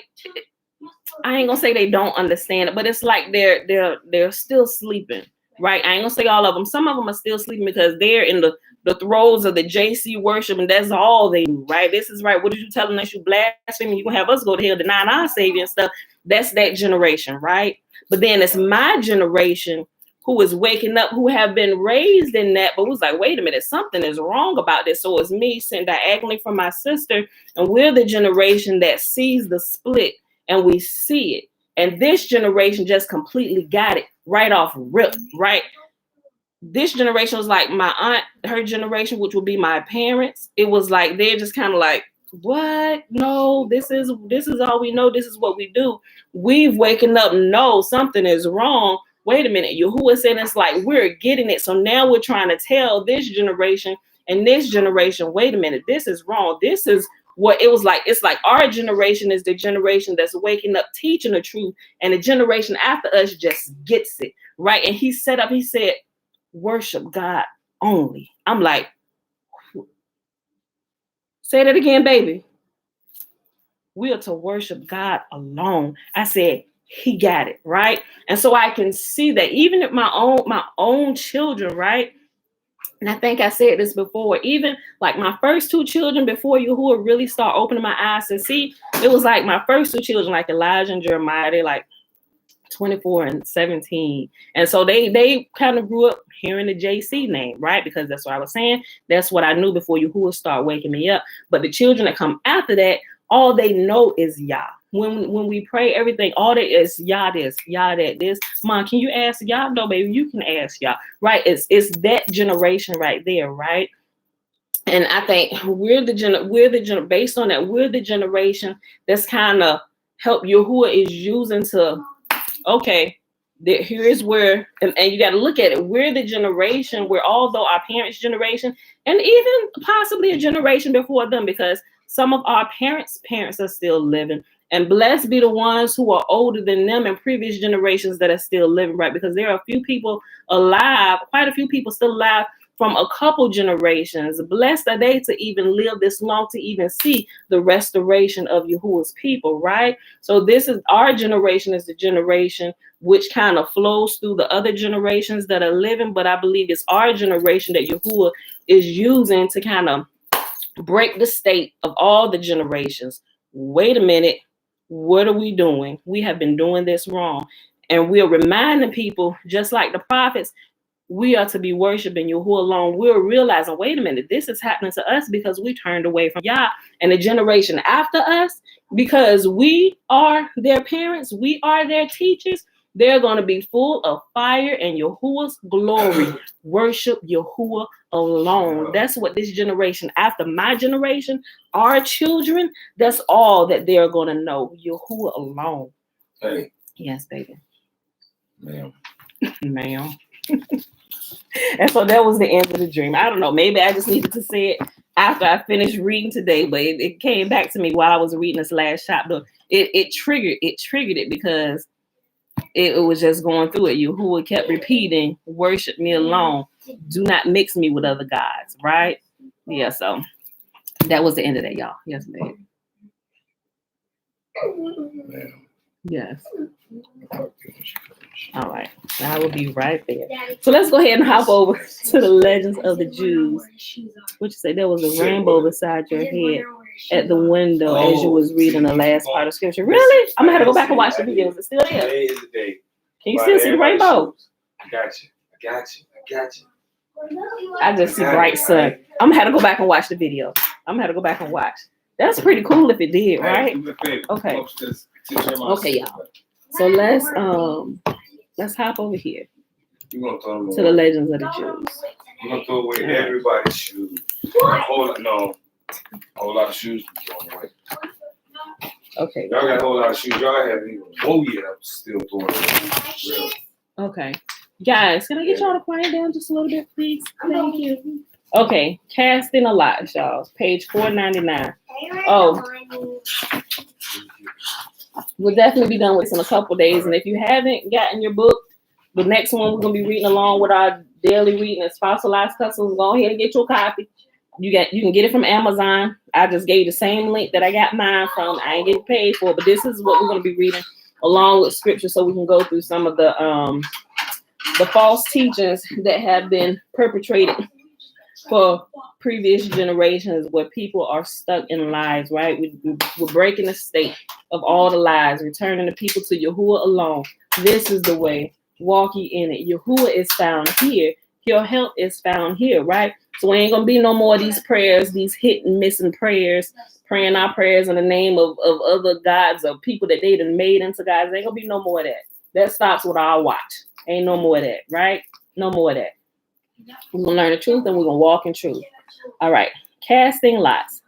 I ain't gonna say they don't understand it, but it's like they're still sleeping, right? I ain't gonna say all of them. Some of them are still sleeping because they're in the throes of the JC worship, and that's all they do, right? This is right. What are you telling us? You blaspheming? You gonna have us go to hell, denying our Savior and stuff? That's that generation, right? But then it's my generation who is waking up, who have been raised in that, but was like, wait a minute, something is wrong about this. So it's me sitting diagonally from my sister, and we're the generation that sees the split, and we see it. And this generation just completely got it right off rip, right? This generation was like my aunt, her generation, which would be my parents. It was like they're just kind of like, what? No, this is all we know. This is what we do. We've waken up. No, something is wrong. Wait a minute. Yahuah said it's like we're getting it. So now we're trying to tell this generation and this generation, wait a minute, this is wrong. This is what it was like. It's like our generation is the generation that's waking up, teaching the truth, and the generation after us just gets it, right? And he said, worship God only. I'm like, say that again, baby. We are to worship God alone. I said, he got it, right? And so I can see that even at my own children, right? And I think I said this before, even like my first two children before Yahuah really start opening my eyes to see, it was like my first two children, like Elijah and Jeremiah, they're like 24 and 17. And so they kind of grew up hearing the JC name, right? Because that's what I was saying. That's what I knew before Yahuah started waking me up. But the children that come after that, all they know is Yah. When we pray, everything, all that is Yah this, Yah that, this. Mom, can you ask Yah? No, baby, you can ask Yah, right? It's that generation right there, right? And I think we're the based on that, we're the generation that's kind of help Yahuah is using to, okay, here is where, and you got to look at it. We're the generation where, although our parents' generation, and even possibly a generation before them, because some of our parents' parents are still living, and blessed be the ones who are older than them and previous generations that are still living, right? Because there are a few people alive, quite a few people still alive from a couple generations. Blessed are they to even live this long to even see the restoration of Yahuwah's people, right? So this is our generation, is the generation which kind of flows through the other generations that are living. But I believe it's our generation that Yahuwah is using to kind of break the state of all the generations. Wait a minute, what are we doing? We have been doing this wrong. And we're reminding people, just like the prophets, we are to be worshiping Yahuah alone. We're realizing, wait a minute, this is happening to us because we turned away from Yah. And the generation after us, because we are their parents, we are their teachers, they're going to be full of fire and Yahuwah's glory. Worship Yahuah alone. That's what this generation, after my generation, our children, that's all that they're going to know. Yahuah alone. Hey. Yes, baby. Ma'am. Ma'am. And so that was the end of the dream. I don't know. Maybe I just needed to say it after I finished reading today, but it came back to me while I was reading this last chapter. It triggered it because it was just going through it. Yahuah kept repeating, worship me alone. Do not mix me with other gods, right? Yeah, so that was the end of that, y'all. Yes, babe. Ma'am. Yes. All right. I will be right there. So let's go ahead and hop over to the legends of the Jews. What you say? There was a rainbow beside your head at the window as you was reading the last part of scripture. Really? I'm gonna have to go back and watch the video. Is it still there? Today is the day. Can you still see the rainbow? I got you. I just see bright sun. I'm gonna have to go back and watch the video. I'm gonna have to go back and watch. That's pretty cool if it did, right? Okay. Okay, y'all. So let's hop over here to the legends of the Jews. You're gonna throw away everybody's shoes. A whole lot of shoes thrown away. Okay. Y'all got a whole lot of shoes. Y'all haven't even yet. I'm still throwing away. Really. Okay. Guys, can I get y'all to quiet down just a little bit, please? Thank you. Okay, casting a lot, y'all. Page 499. Oh. We'll definitely be done with this in a couple days. And if you haven't gotten your book, the next one we're going to be reading along with our daily reading is Fossilized Customs. Go ahead and get your copy. You can get it from Amazon. I just gave you the same link that I got mine from. I ain't getting paid for it, but this is what we're going to be reading along with scripture so we can go through some of the false teachings that have been perpetrated for previous generations where people are stuck in lies, right? We're breaking the state of all the lies, returning the people to Yahuah alone. This is the way. Walk ye in it. Yahuah is found here. Your help is found here, right? So we ain't going to be no more of these prayers, these hit and missing prayers, praying our prayers in the name of other gods or people that they done made into gods. There ain't going to be no more of that. That stops with our watch. Ain't no more of that, right? No more of that. We're going to learn the truth and we're going to walk in truth. All right. Casting lots.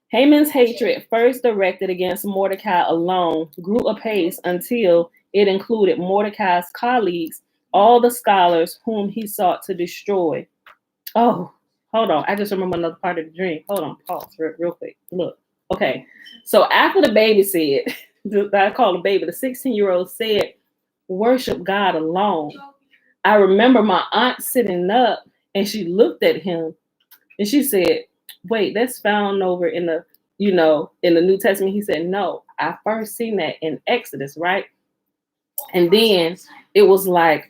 Haman's hatred, first directed against Mordecai alone, grew apace until it included Mordecai's colleagues, all the scholars whom he sought to destroy. Oh, hold on. I just remember another part of the dream. Hold on. Pause real quick. Look. Okay. So after the baby said, I call the baby, the 16-year-old said, worship God alone. I remember my aunt sitting up and she looked at him and she said, wait, that's found over in the, in the New Testament. He said, no, I first seen that in Exodus, right? And then it was like,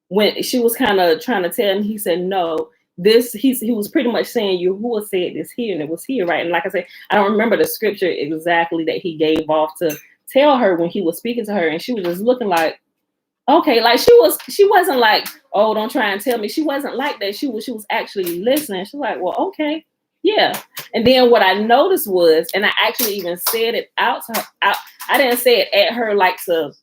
when she was kind of trying to tell him, he said, no, he was pretty much saying, Yahuah said this here and it was here, right? And like I said, I don't remember the scripture exactly that he gave off to tell her when he was speaking to her, and she was just looking like, okay, like she wasn't like, oh, don't try and tell me. She wasn't like that. She was actually listening. She's like, well, okay, yeah. And then what I noticed was, and I actually even said it out to her, I didn't say it at her like to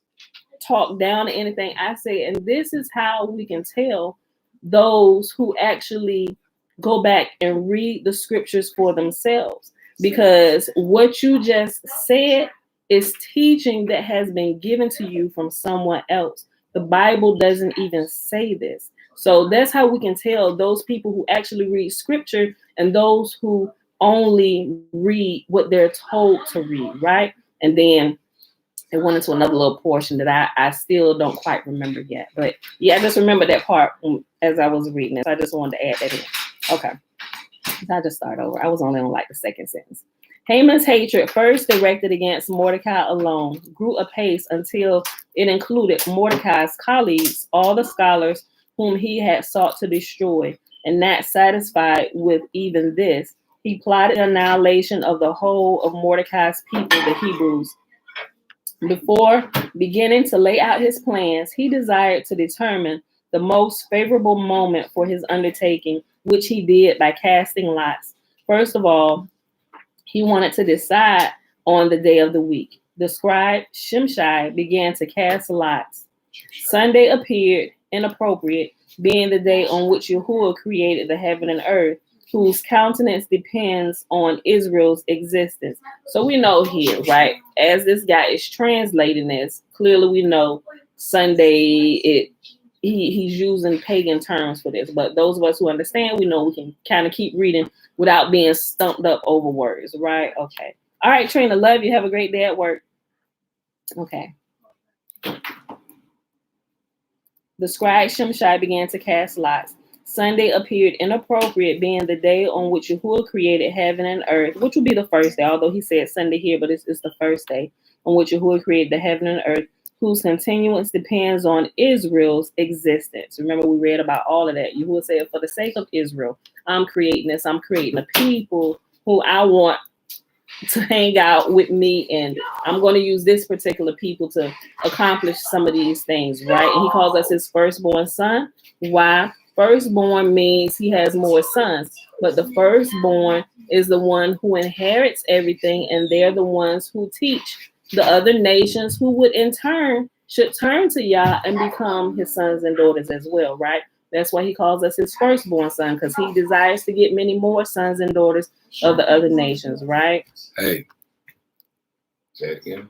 talk down or anything. I said, and this is how we can tell those who actually go back and read the scriptures for themselves, because what you just said is teaching that has been given to you from someone else. The Bible doesn't even say this. So that's how we can tell those people who actually read scripture and those who only read what they're told to read, right? And then it went into another little portion that I still don't quite remember yet. But yeah, I just remember that part as I was reading it. So I just wanted to add that in. Okay. So I just start over. I was only on like the second sentence. Haman's hatred, first directed against Mordecai alone, grew apace until it included Mordecai's colleagues, all the scholars whom he had sought to destroy. And not satisfied with even this, he plotted annihilation of the whole of Mordecai's people, the Hebrews. Before beginning to lay out his plans, he desired to determine the most favorable moment for his undertaking, which he did by casting lots. First of all, he wanted to decide on the day of the week. The scribe Shimshai began to cast lots. Sunday appeared inappropriate, being the day on which Yahuah created the heaven and earth, whose countenance depends on Israel's existence. So we know here, right, as this guy is translating this, clearly we know Sunday, he's using pagan terms for this. But those of us who understand, we know we can kind of keep reading without being stumped up over words, right? Okay. All right, Trina, love you. Have a great day at work. Okay. The scribe Shimshai began to cast lots. Sunday appeared inappropriate, being the day on which Yahuah created heaven and earth, which would be the first day, although he said Sunday here, but it's the first day on which Yahuah created the heaven and earth, whose continuance depends on Israel's existence. Remember, we read about all of that. Yahuah said, for the sake of Israel, I'm creating this. I'm creating a people who I want to hang out with me, and I'm going to use this particular people to accomplish some of these things, right? And he calls us his firstborn son. Why? Firstborn means he has more sons, but the firstborn is the one who inherits everything, and they're the ones who teach the other nations, who would in turn should turn to Yah and become his sons and daughters as well, right? That's why he calls us his firstborn son, because he desires to get many more sons and daughters of the other nations, right? Hey, say it again.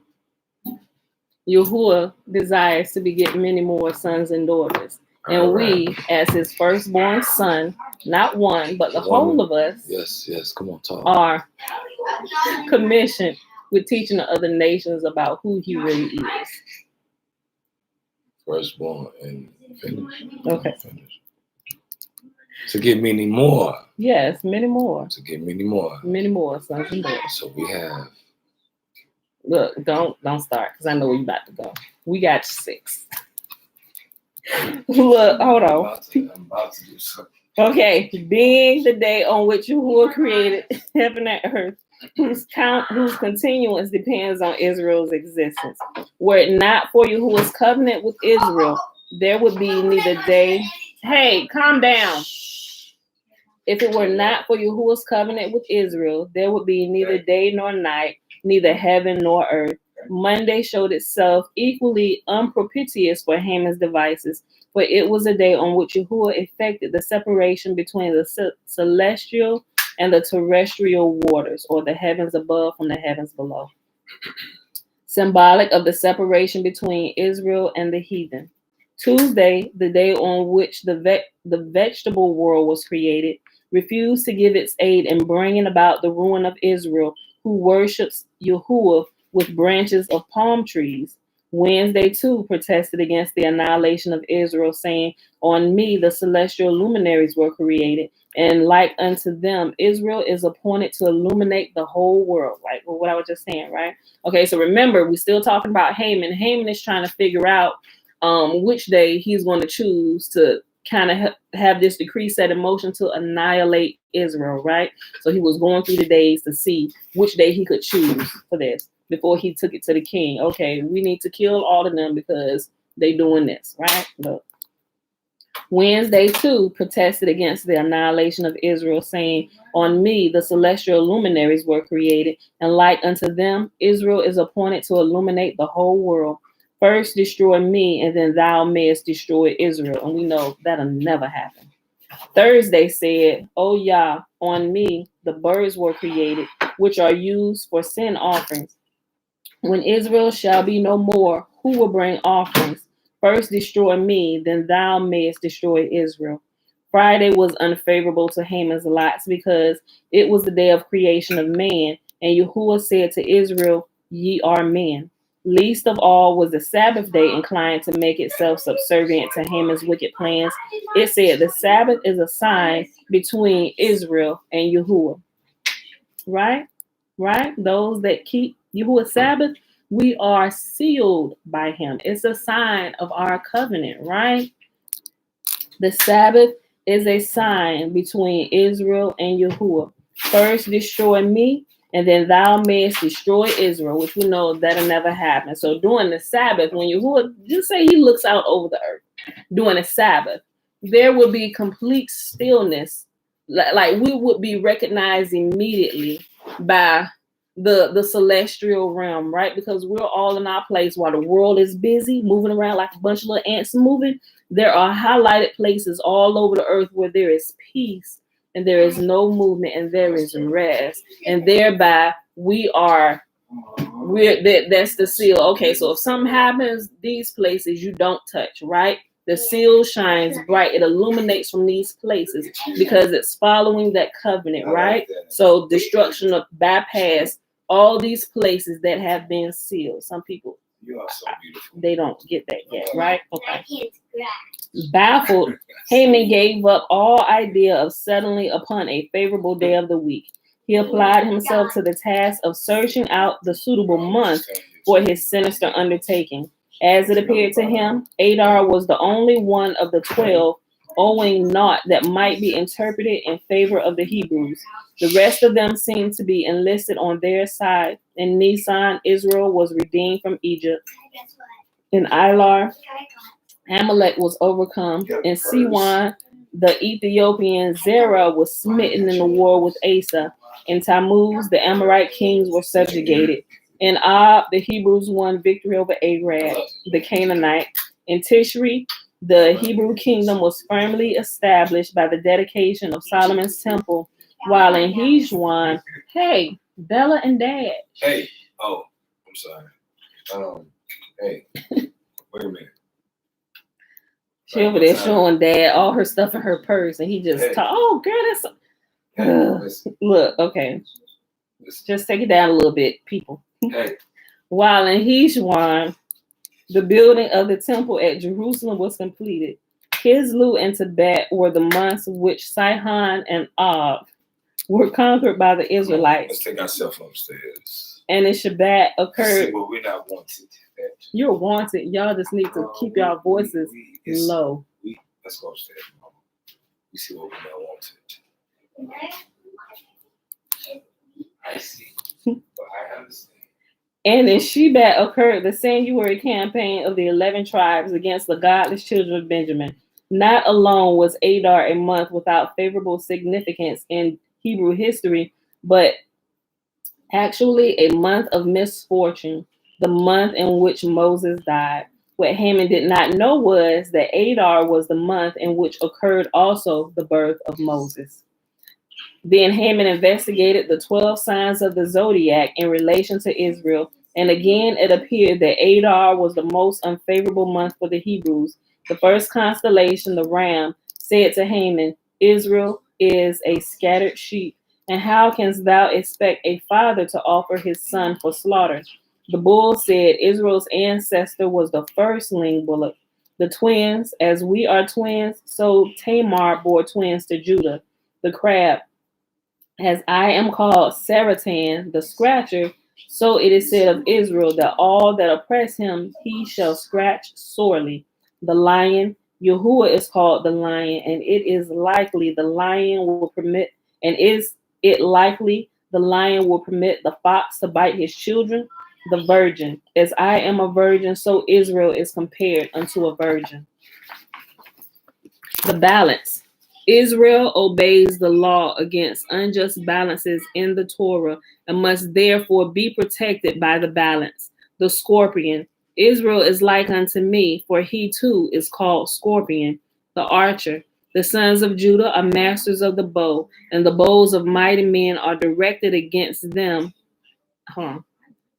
Yahuah desires to beget many more sons and daughters. And we, as his firstborn son, not one, but the whole of us, yes, come on, talk, are commissioned with teaching the other nations about who he really is. Firstborn and finish. Okay. Finish. To get many more. Yes, many more. To get many more. Many more sons and daughters. So we have. Look, don't start, because I know where you're about to go. We got 6. Look, hold on. I'm about to do something. Okay, being the day on which Yahuah created heaven and earth, whose continuance depends on Israel's existence. Were it not for Yahuah's covenant with Israel, there would be neither day. Hey, calm down. If it were not for Yahuah's covenant with Israel, there would be neither day nor night, neither heaven nor earth. Monday showed itself equally unpropitious for Haman's devices, for it was a day on which Yahuah effected the separation between the celestial and the terrestrial waters, or the heavens above from the heavens below. Symbolic of the separation between Israel and the heathen. Tuesday, the day on which the vegetable world was created, refused to give its aid in bringing about the ruin of Israel, who worships Yahuah with branches of palm trees. Wednesday, too, protested against the annihilation of Israel, saying, on me the celestial luminaries were created, and like unto them, Israel is appointed to illuminate the whole world. Like what I was just saying, right? Okay, so remember, we're still talking about Haman. Haman is trying to figure out which day he's going to choose to kind of have this decree set in motion to annihilate Israel, right? So he was going through the days to see which day he could choose for this. before he took it to the king. Okay, we need to kill all of them because they doing this, right? Look. Wednesday, too, protested against the annihilation of Israel, saying, on me, the celestial luminaries were created, and like unto them, Israel is appointed to illuminate the whole world. First destroy me, and then thou mayest destroy Israel. And we know that'll never happen. Thursday said, O Yah, on me, the birds were created, which are used for sin offerings. When Israel shall be no more, who will bring offerings? First destroy me, then thou mayest destroy Israel. Friday was unfavorable to Haman's lots because it was the day of creation of man, and Yahuwah said to Israel, ye are men. Least of all was the Sabbath day inclined to make itself subservient to Haman's wicked plans. It said the Sabbath is a sign between Israel and Yahuwah. Right? Right? Those that keep Yahuwah's Sabbath, we are sealed by him. It's a sign of our covenant, right? The Sabbath is a sign between Israel and Yahuwah. First destroy me, and then thou mayest destroy Israel, which we know that'll never happen. So during the Sabbath, when Yahuwah, just say he looks out over the earth, during the Sabbath, there will be complete stillness. Like we would be recognized immediately by the celestial realm, right? Because we're all in our place while the world is busy moving around like a bunch of little ants moving. There are highlighted places all over the earth where there is peace and there is no movement and there is rest, and thereby that's the seal. Okay, so if something happens, these places you don't touch, right? The seal shines bright. It illuminates from these places because it's following that covenant, right? So destruction of bypass all these places that have been sealed. Some people, you are so beautiful. They don't get that yet, right? Okay. Baffled, Haman gave up all idea of settling upon a favorable day of the week. He applied himself to the task of searching out the suitable month for his sinister undertaking. As it appeared to him, Adar was the only one of the 12 owing naught that might be interpreted in favor of the Hebrews. The rest of them seemed to be enlisted on their side. In Nisan, Israel was redeemed from Egypt. In Ilar, Amalek was overcome. In Siwan, the Ethiopian Zerah was smitten in the war with Asa. In Tammuz, the Amorite kings were subjugated. In Ab, the Hebrews won victory over Arad, the Canaanite. In Tishri, the Hebrew kingdom was firmly established by the dedication of Solomon's temple, while in Heshwan, hey, Bella and Dad. Hey, oh, I'm sorry. Hey, wait a minute. She over there showing Dad all her stuff in her purse, and he just oh, girl, that's look, okay. Just take it down a little bit, people. Hey. While in Heshwan, the building of the temple at Jerusalem was completed. Kislev and Tebet were the months which Sihon and Og were conquered by the Israelites. Let's take ourselves upstairs. And in Shabbat occurred. See, but we're not wanted. You're wanted. Y'all just need to keep y'all voices low. Let's go upstairs, Mama. We see what we're not wanted. I see. But I understand. And in Shebat occurred the January campaign of the 11 tribes against the godless children of Benjamin. Not alone was Adar a month without favorable significance in Hebrew history, but actually a month of misfortune, the month in which Moses died. What Haman did not know was that Adar was the month in which occurred also the birth of Moses. Then Haman investigated the 12 signs of the zodiac in relation to Israel, and again it appeared that Adar was the most unfavorable month for the Hebrews. The first constellation, the ram, said to Haman, Israel is a scattered sheep, and how canst thou expect a father to offer his son for slaughter? The bull said Israel's ancestor was the firstling bullock. The twins, as we are twins, so Tamar bore twins to Judah. The crab, as I am called Saratan, the scratcher, so it is said of Israel that all that oppress him, he shall scratch sorely. The lion, Yahuwah is called the lion, and it is likely the lion will permit, and is it likely the lion will permit the fox to bite his children? the virgin. As I am a virgin, so Israel is compared unto a virgin. The balance. Israel obeys the law against unjust balances in the Torah and must therefore be protected by the balance. The scorpion. Israel is like unto me, for he too is called scorpion. The archer. The sons of Judah are masters of the bow, and the bows of mighty men are directed against them.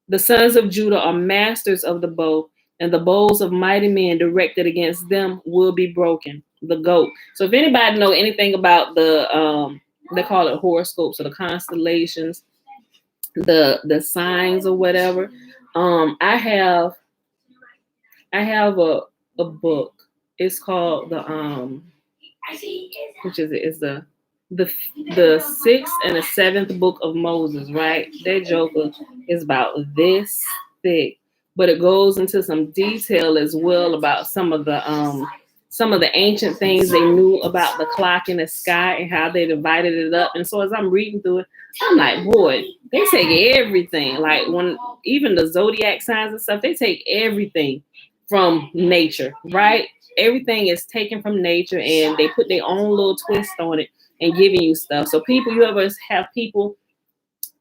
The sons of Judah are masters of the bow, and the bows of mighty men directed against them will be broken. The goat. So if anybody know anything about the they call it horoscopes or the constellations, the signs or whatever, I have a book. It's called the which is it? Is the sixth and the seventh book of Moses, right? That joker is about this thick, but it goes into some detail as well about some of the ancient things they knew about the clock in the sky and how they divided it up. And so as I'm reading through it, I'm like, boy, they take everything. Like when even the zodiac signs and stuff, they take everything from nature, right? Everything is taken from nature and they put their own little twist on it and giving you stuff. So people, you ever have people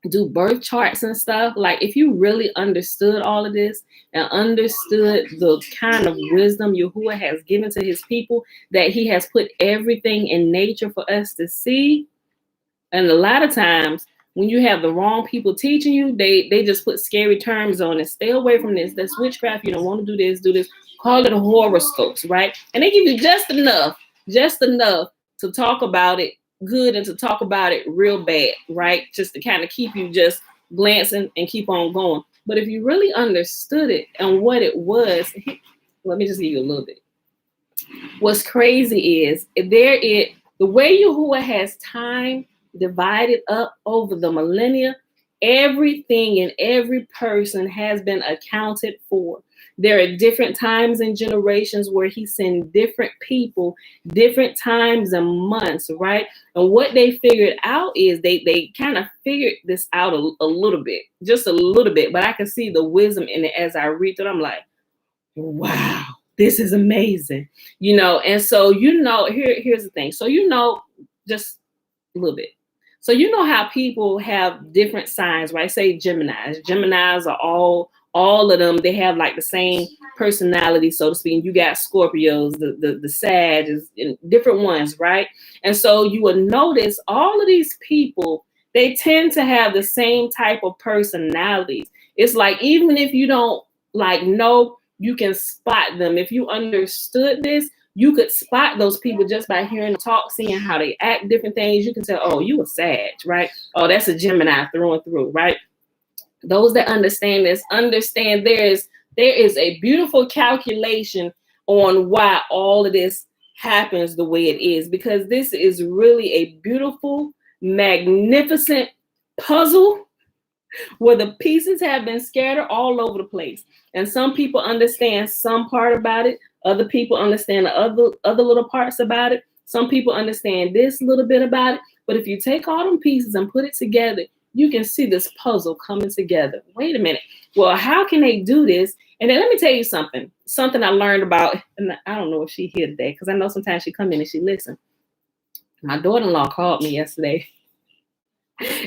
do birth charts and stuff? Like if you really understood all of this and understood the kind of wisdom Yahuah has given to his people, that he has put everything in nature for us to see. And a lot of times when you have the wrong people teaching you, they just put scary terms on it. Stay away from this. That's witchcraft. You don't want to do this. Call it horoscopes, right? And they give you just enough to talk about it good and to talk about it real bad, right? Just to kind of keep you just glancing and keep on going. But if you really understood it and what it was, let me just give you a little bit. What's crazy is the way Yahuah has time divided up over the millennia, everything and every person has been accounted for. There are different times and generations where he sent different people, different times and months, right? And what they figured out is they kind of figured this out a little bit, just a little bit. But I can see the wisdom in it as I read it. I'm like, wow, this is amazing, And so, here's the thing. So, just a little bit. So, how people have different signs, right? Say Geminis. Geminis are all of them, they have like the same personality, so to speak. You got Scorpios, the Sag, and different ones, right? And so you will notice all of these people, they tend to have the same type of personalities. It's like, even if you don't know, you can spot them. If you understood this, you could spot those people just by hearing them talk, seeing how they act, different things. You can tell, oh, you a Sag, right? Oh, that's a Gemini through and through, right? Those that understand this, understand there is a beautiful calculation on why all of this happens the way it is, because this is really a beautiful, magnificent puzzle where the pieces have been scattered all over the place. And some people understand some part about it. Other people understand the other little parts about it. Some people understand this little bit about it. But if you take all them pieces and put it together, you can see this puzzle coming together. Wait a minute. Well, how can they do this? And then let me tell you something I learned about, and I don't know if she's here today, because I know sometimes she come in and she listen. My daughter-in-law called me yesterday.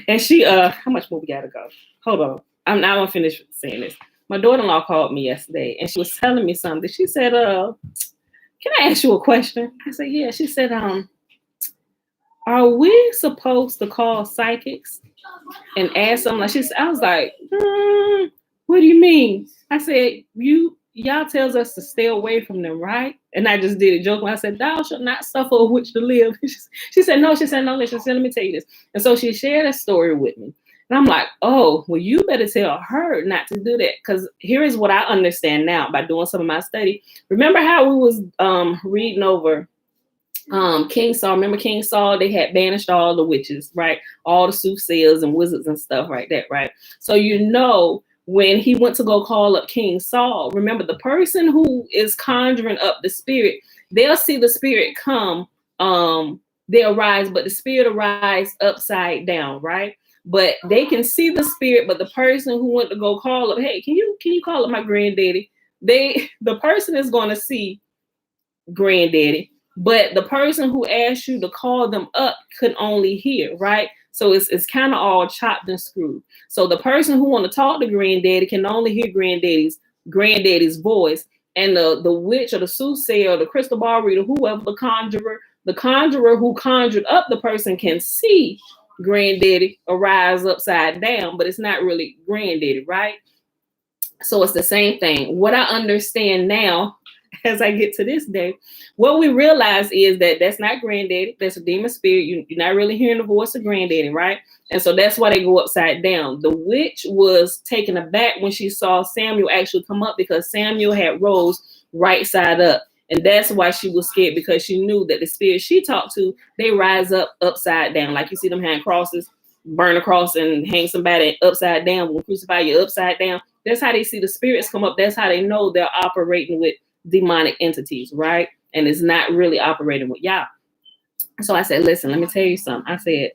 And she, how much more we gotta go? Hold on. I'm not gonna finish saying this. My daughter-in-law called me yesterday and she was telling me something. She said, can I ask you a question? I said, yeah. She said, are we supposed to call psychics and ask them? Like I was like, what do you mean? I said, y'all tells us to stay away from them, right? And I just did it joking. I said, thou shalt not suffer a witch to live. She said, no, listen, let me tell you this. And so she shared a story with me. And I'm like, oh, well, you better tell her not to do that. Because here is what I understand now by doing some of my study. Remember how we was reading over King Saul? Remember King Saul? They had banished all the witches, right? All the soothsayers and wizards and stuff like that, right? So when he went to go call up King Saul, remember the person who is conjuring up the spirit, they'll see the spirit come, they arise, but the spirit arise upside down, right? but they can see the spirit. But the person who went to go call up, hey, can you call up my granddaddy? The person is going to see granddaddy, but the person who asked you to call them up could only hear, right? So it's kind of all chopped and screwed. So the person who want to talk to granddaddy can only hear granddaddy's voice, and the witch or the soothsayer or the crystal ball reader, whoever, the conjurer who conjured up the person can see granddaddy arise upside down, but it's not really granddaddy, right? So it's the same thing. What I understand now, as I get to this day, what we realize is that that's not granddaddy. That's a demon spirit. You're not really hearing the voice of granddaddy, right? And so that's why they go upside down. The witch was taken aback when she saw Samuel actually come up, because Samuel had rose right side up. And that's why she was scared, because she knew that the spirit she talked to, they rise up upside down. Like you see them hang crosses, burn a cross and hang somebody upside down. When crucify you upside down, that's how they see the spirits come up. That's how they know they're operating with demonic entities, right? And it's not really operating with y'all. So I said, listen, let me tell you something. I said,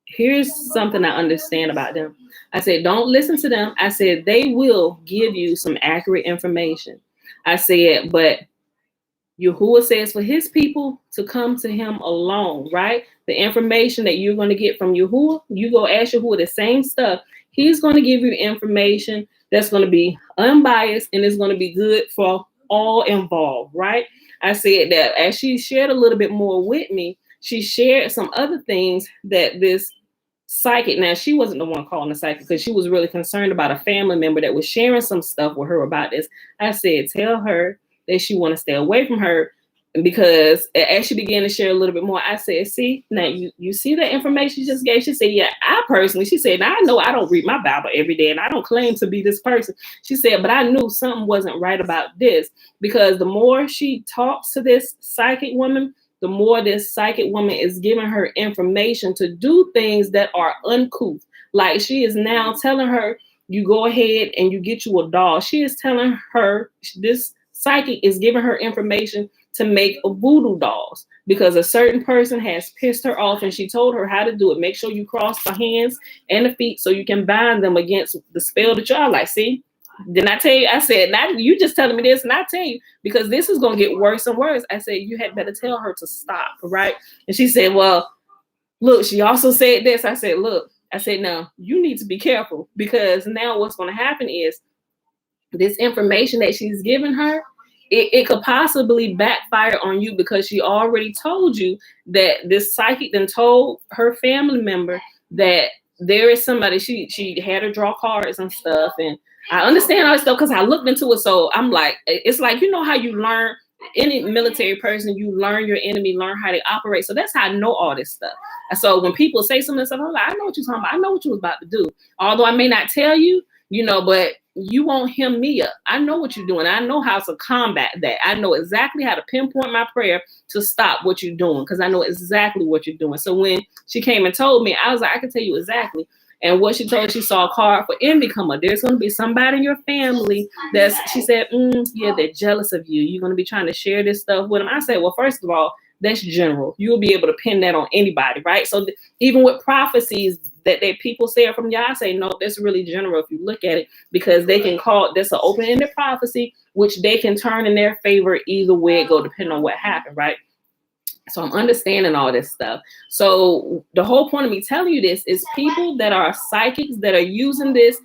here's something I understand about them. I said, don't listen to them. I said, they will give you some accurate information. I said, but Yahuah says for his people to come to him alone, right? The information that you're going to get from Yahuah, you go ask Yahuah the same stuff. He's going to give you information that's going to be unbiased, and it's going to be good for all involved, right? I said that as she shared a little bit more with me, she shared some other things that this psychic, now she wasn't the one calling the psychic, because she was really concerned about a family member that was sharing some stuff with her about this. I said, tell her that she want to stay away from her, because as she began to share a little bit more, I said, see, now you see that information she just gave? She said, yeah, she said, now I know I don't read my Bible every day, and I don't claim to be this person. She said, but I knew something wasn't right about this, because the more she talks to this psychic woman, the more this psychic woman is giving her information to do things that are uncouth. Like she is now telling her, you go ahead and you get you a doll. She is telling her, this psychic is giving her information to make a voodoo dolls, because a certain person has pissed her off and she told her how to do it. Make sure you cross the hands and the feet so you can bind them against the spell that y'all like. See, didn't I tell you? I said, not you just telling me this, and I tell you, because this is going to get worse and worse. I said, you had better tell her to stop, right? And she said, well, look, she also said this. I said, look, no, you need to be careful, because now what's going to happen is this information that she's giving her, it could possibly backfire on you, because she already told you that this psychic then told her family member that there is somebody, she had her draw cards and stuff. And I understand all this stuff because I looked into it. So I'm like, it's like, you know how you learn, any military person, you learn your enemy, learn how they operate. So that's how I know all this stuff. So when people say some of this stuff, I'm like, I know what you're talking about. I know what you was about to do. Although I may not tell you, but you won't hem me up. I know what you're doing. I know how to combat that. I know exactly how to pinpoint my prayer to stop what you're doing, because I know exactly what you're doing. So when she came and told me, I was like, I can tell you exactly. And what she told, she saw a card for envy come up. There's going to be somebody in your family she said, yeah, they're jealous of you. You're going to be trying to share this stuff with them. I said, well, first of all, that's general. You'll be able to pin that on anybody, right? So even with prophecies that people say are from y'all, I say, no, that's really general if you look at it, because they can call this an open-ended prophecy, which they can turn in their favor either way it go, depending on what happened, right? So I'm understanding all this stuff. So the whole point of me telling you this is people that are psychics that are using this,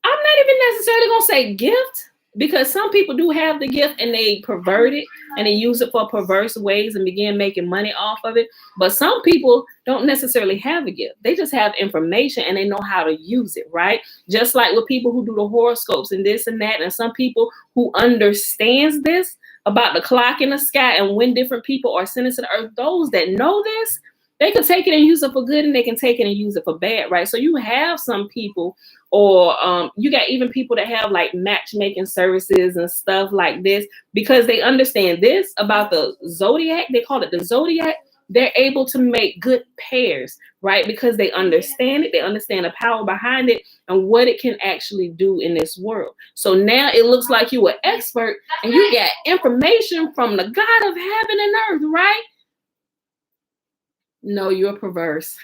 I'm not even necessarily going to say gift, because some people do have the gift and they pervert it and they use it for perverse ways and begin making money off of it. But some people don't necessarily have a gift. They just have information and they know how to use it, right? Just like with people who do the horoscopes and this and that, and some people who understands this about the clock in the sky and when different people are sent to the earth, those that know this, they can take it and use it for good, and they can take it and use it for bad, right? So you have some people, or you got even people that have like matchmaking services and stuff like this, because they understand this about the zodiac. They call it the zodiac. They're able to make good pairs, right? Because they understand it. They understand the power behind it and what it can actually do in this world. So now it looks like you're an expert and you got information from the God of heaven and earth, right? No, you're perverse.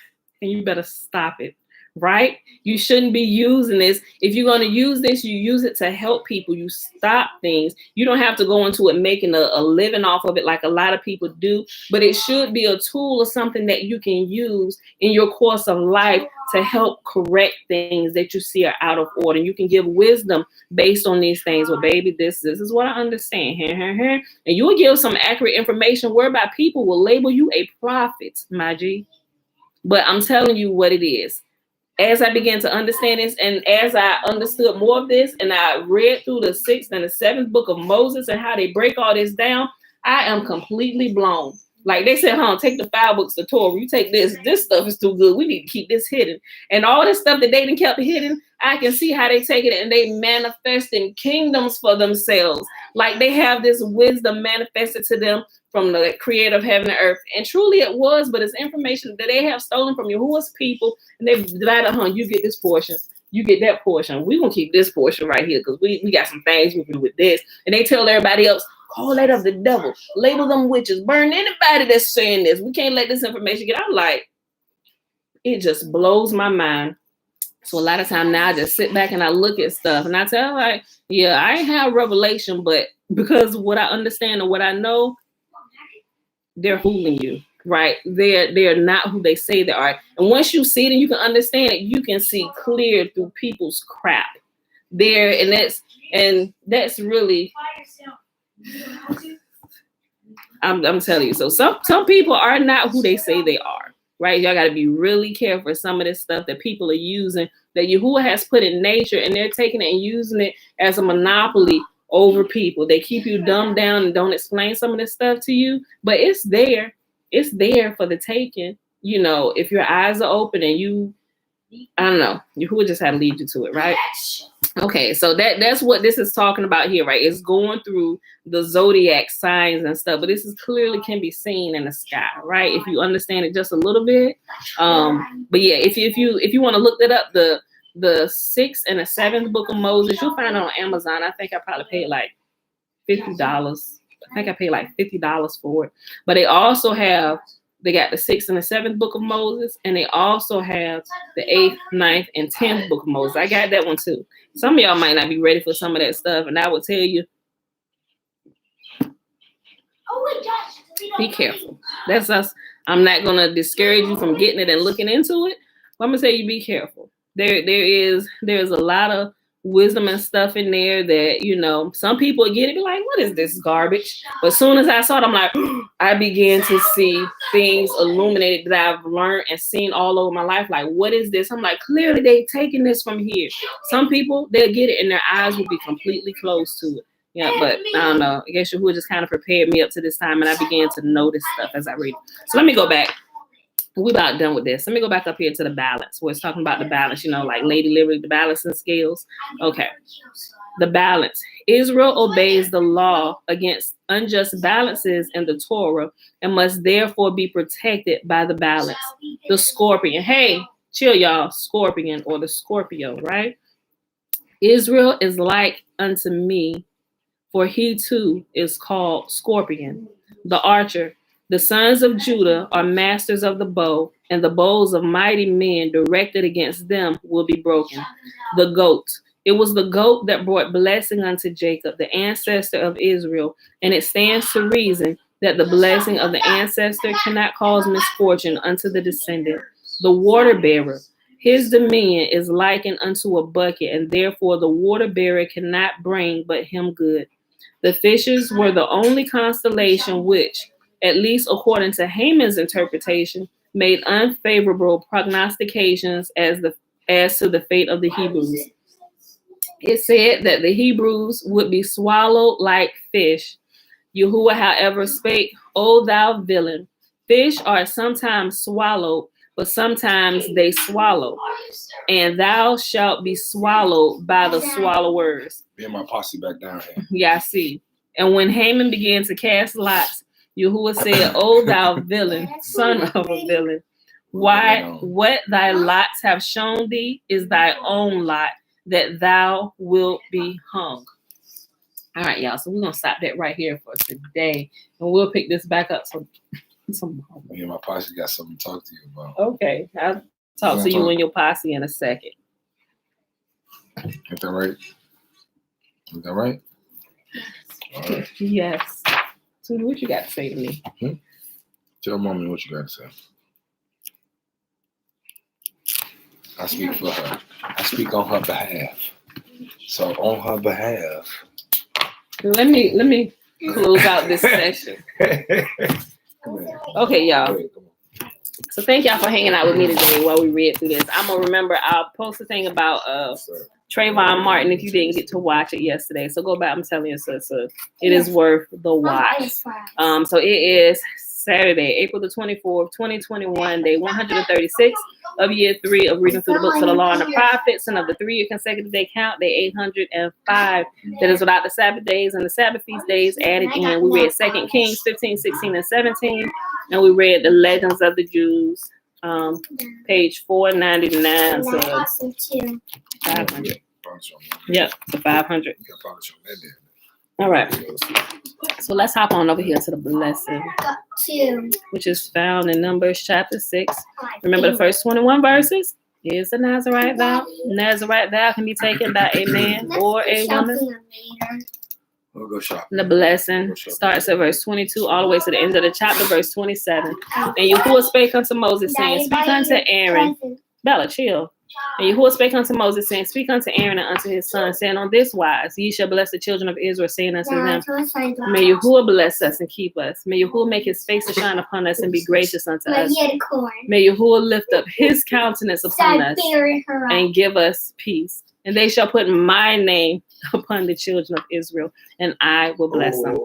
and you better stop it. Right? You shouldn't be using this. If you're going to use this, you use it to help people. You stop things. You don't have to go into it making a living off of it like a lot of people do, but it should be a tool or something that you can use in your course of life to help correct things that you see are out of order. You can give wisdom based on these things. Well, baby, this is what I understand. And you will give some accurate information whereby people will label you a prophet, my G. But I'm telling you what it is. As I began to understand this, and as I understood more of this, and I read through the 6th and the 7th book of Moses and how they break all this down, I am completely blown. Like they said, take the 5 books of Torah. You take this. This stuff is too good. We need to keep this hidden. And all this stuff that they didn't kept hidden, I can see how they take it and they manifest in kingdoms for themselves. Like they have this wisdom manifested to them from the creator of heaven and earth. And truly it was, but it's information that they have stolen from Yahuah's people, and they've divided, you get this portion, you get that portion. We're going to keep this portion right here because we got some things we can do with this. And they tell everybody else, call that of the devil, label them witches, burn anybody that's saying this. We can't let this information get out. Like, it just blows my mind. So a lot of time now I just sit back and I look at stuff and I tell like, yeah, I ain't have revelation, but because what I understand and what I know, they're fooling you, right? They're not who they say they are. And once you see it and you can understand it, you can see clear through people's crap there. And that's really, I'm telling you. So some people are not who they say they are, right? Y'all got to be really careful for some of this stuff that people are using that Yahuah has put in nature, and they're taking it and using it as a monopoly over people. They keep you dumbed down and don't explain some of this stuff to you, but it's there. It's there for the taking. You know, if your eyes are open and you, I don't know, Yahuah just had to lead you to it, right? Okay, so that's what this is talking about here, right? It's going through the zodiac signs and stuff, but this is clearly can be seen in the sky, right? If you understand it just a little bit. But yeah, if you want to look that up, the 6th and the 7th book of Moses, you'll find it on Amazon. I think I probably paid like $50. I think I paid like $50 for it. But they got the 6th and the 7th book of Moses, and they also have the 8th, 9th, and 10th book of Moses. I got that one too. Some of y'all might not be ready for some of that stuff, and I will tell you, be careful. That's us. I'm not gonna discourage you from getting it and looking into it, but I'm gonna tell you, be careful. There's a lot of wisdom and stuff in there that, you know, some people get it, be like, what is this garbage? But as soon as I saw it, I'm like, I began to see things illuminated that I've learned and seen all over my life. Like, what is this? I'm like, clearly they taking this from here. Some people, they'll get it and their eyes will be completely closed to it. Yeah, but I don't know. I guess Yahuah just kind of prepared me up to this time, and I began to notice stuff as I read. So let me go back. We're about done with this. Let me go back up here to the balance, where it's talking about the balance, you know, like Lady Liberty, the balancing scales. Okay. The balance. Israel obeys the law against unjust balances in the Torah and must therefore be protected by the balance. The scorpion. Hey, chill, y'all. Scorpion, or the Scorpio, right? Israel is like unto me, for he too is called Scorpion, the archer. The sons of Judah are masters of the bow, and the bows of mighty men directed against them will be broken. The goat. It was the goat that brought blessing unto Jacob, the ancestor of Israel, and it stands to reason that the blessing of the ancestor cannot cause misfortune unto the descendant. The water bearer. His dominion is likened unto a bucket, and therefore the water bearer cannot bring but him good. The fishes were the only constellation which, at least according to Haman's interpretation, made unfavorable prognostications as to the fate of the Hebrews. It said that the Hebrews would be swallowed like fish. Yahuah, however, spake, O thou villain, fish are sometimes swallowed, but sometimes they swallow, and thou shalt be swallowed by the swallowers. Being my posse back down here. Yeah, I see. And when Haman began to cast lots, Yahuah said, O thou villain, son of a villain, what thy lots have shown thee is thy own lot, that thou wilt be hung. All right, y'all. So we're going to stop that right here for today. And we'll pick this back up Me and my posse got something to talk to you about. Okay, I'll talk to you and your posse in a second. Ain't that right? Is that right? All right. Yes. So what you got to say to me? Tell mommy what you got to say. I speak for her. I speak on her behalf. So on her behalf. Let me close out this session. Okay, y'all. So thank y'all for hanging out with me today while we read through this. I'm gonna remember I'll post a thing about Trayvon Martin if you didn't get to watch it yesterday. So go back. I'm telling you, sister, it is worth the watch. So it is Saturday, April the 24th, 2021, day 136 of year 3 of reading through the books of the law and the prophets, and of the 3-year consecutive day count, day 805. That is without the Sabbath days and the Sabbath feast days added in. We read 2 Kings 15, 16, and 17, and we read the Legends of the Jews, page 499 to 500. Yep, to 500. All right. So let's hop on over here to the blessing, which is found in Numbers chapter 6. Remember the first 21 verses? Here's the Nazarite vow. Nazarite vow can be taken by a man or a woman. We'll go shop. The blessing starts at verse 22 all the way to the end of the chapter, verse 27. And Yahuah spake unto Moses, saying, Speak unto Aaron. Bella, chill. And Yahuah spake unto Moses, saying, Speak unto Aaron and unto his son, saying, On this wise ye shall bless the children of Israel, saying unto them, May Yahuah bless us and keep us. May Yahuah make his face to shine upon us and be gracious unto us. May Yahuah lift up his countenance upon us and give us peace. And they shall put my name upon the children of Israel, and I will bless them.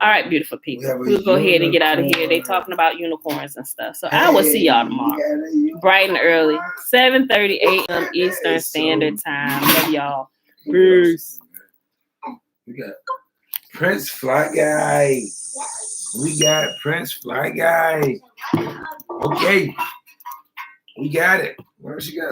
All right, beautiful people. We'll go ahead and get out of here. They talking about unicorns and stuff. So I will see y'all tomorrow, bright and early, 7:30 a.m. Eastern Standard Time. Love y'all. Peace. We got Prince Fly Guy. We got Prince Fly Guy. Okay. We got it. Where she got?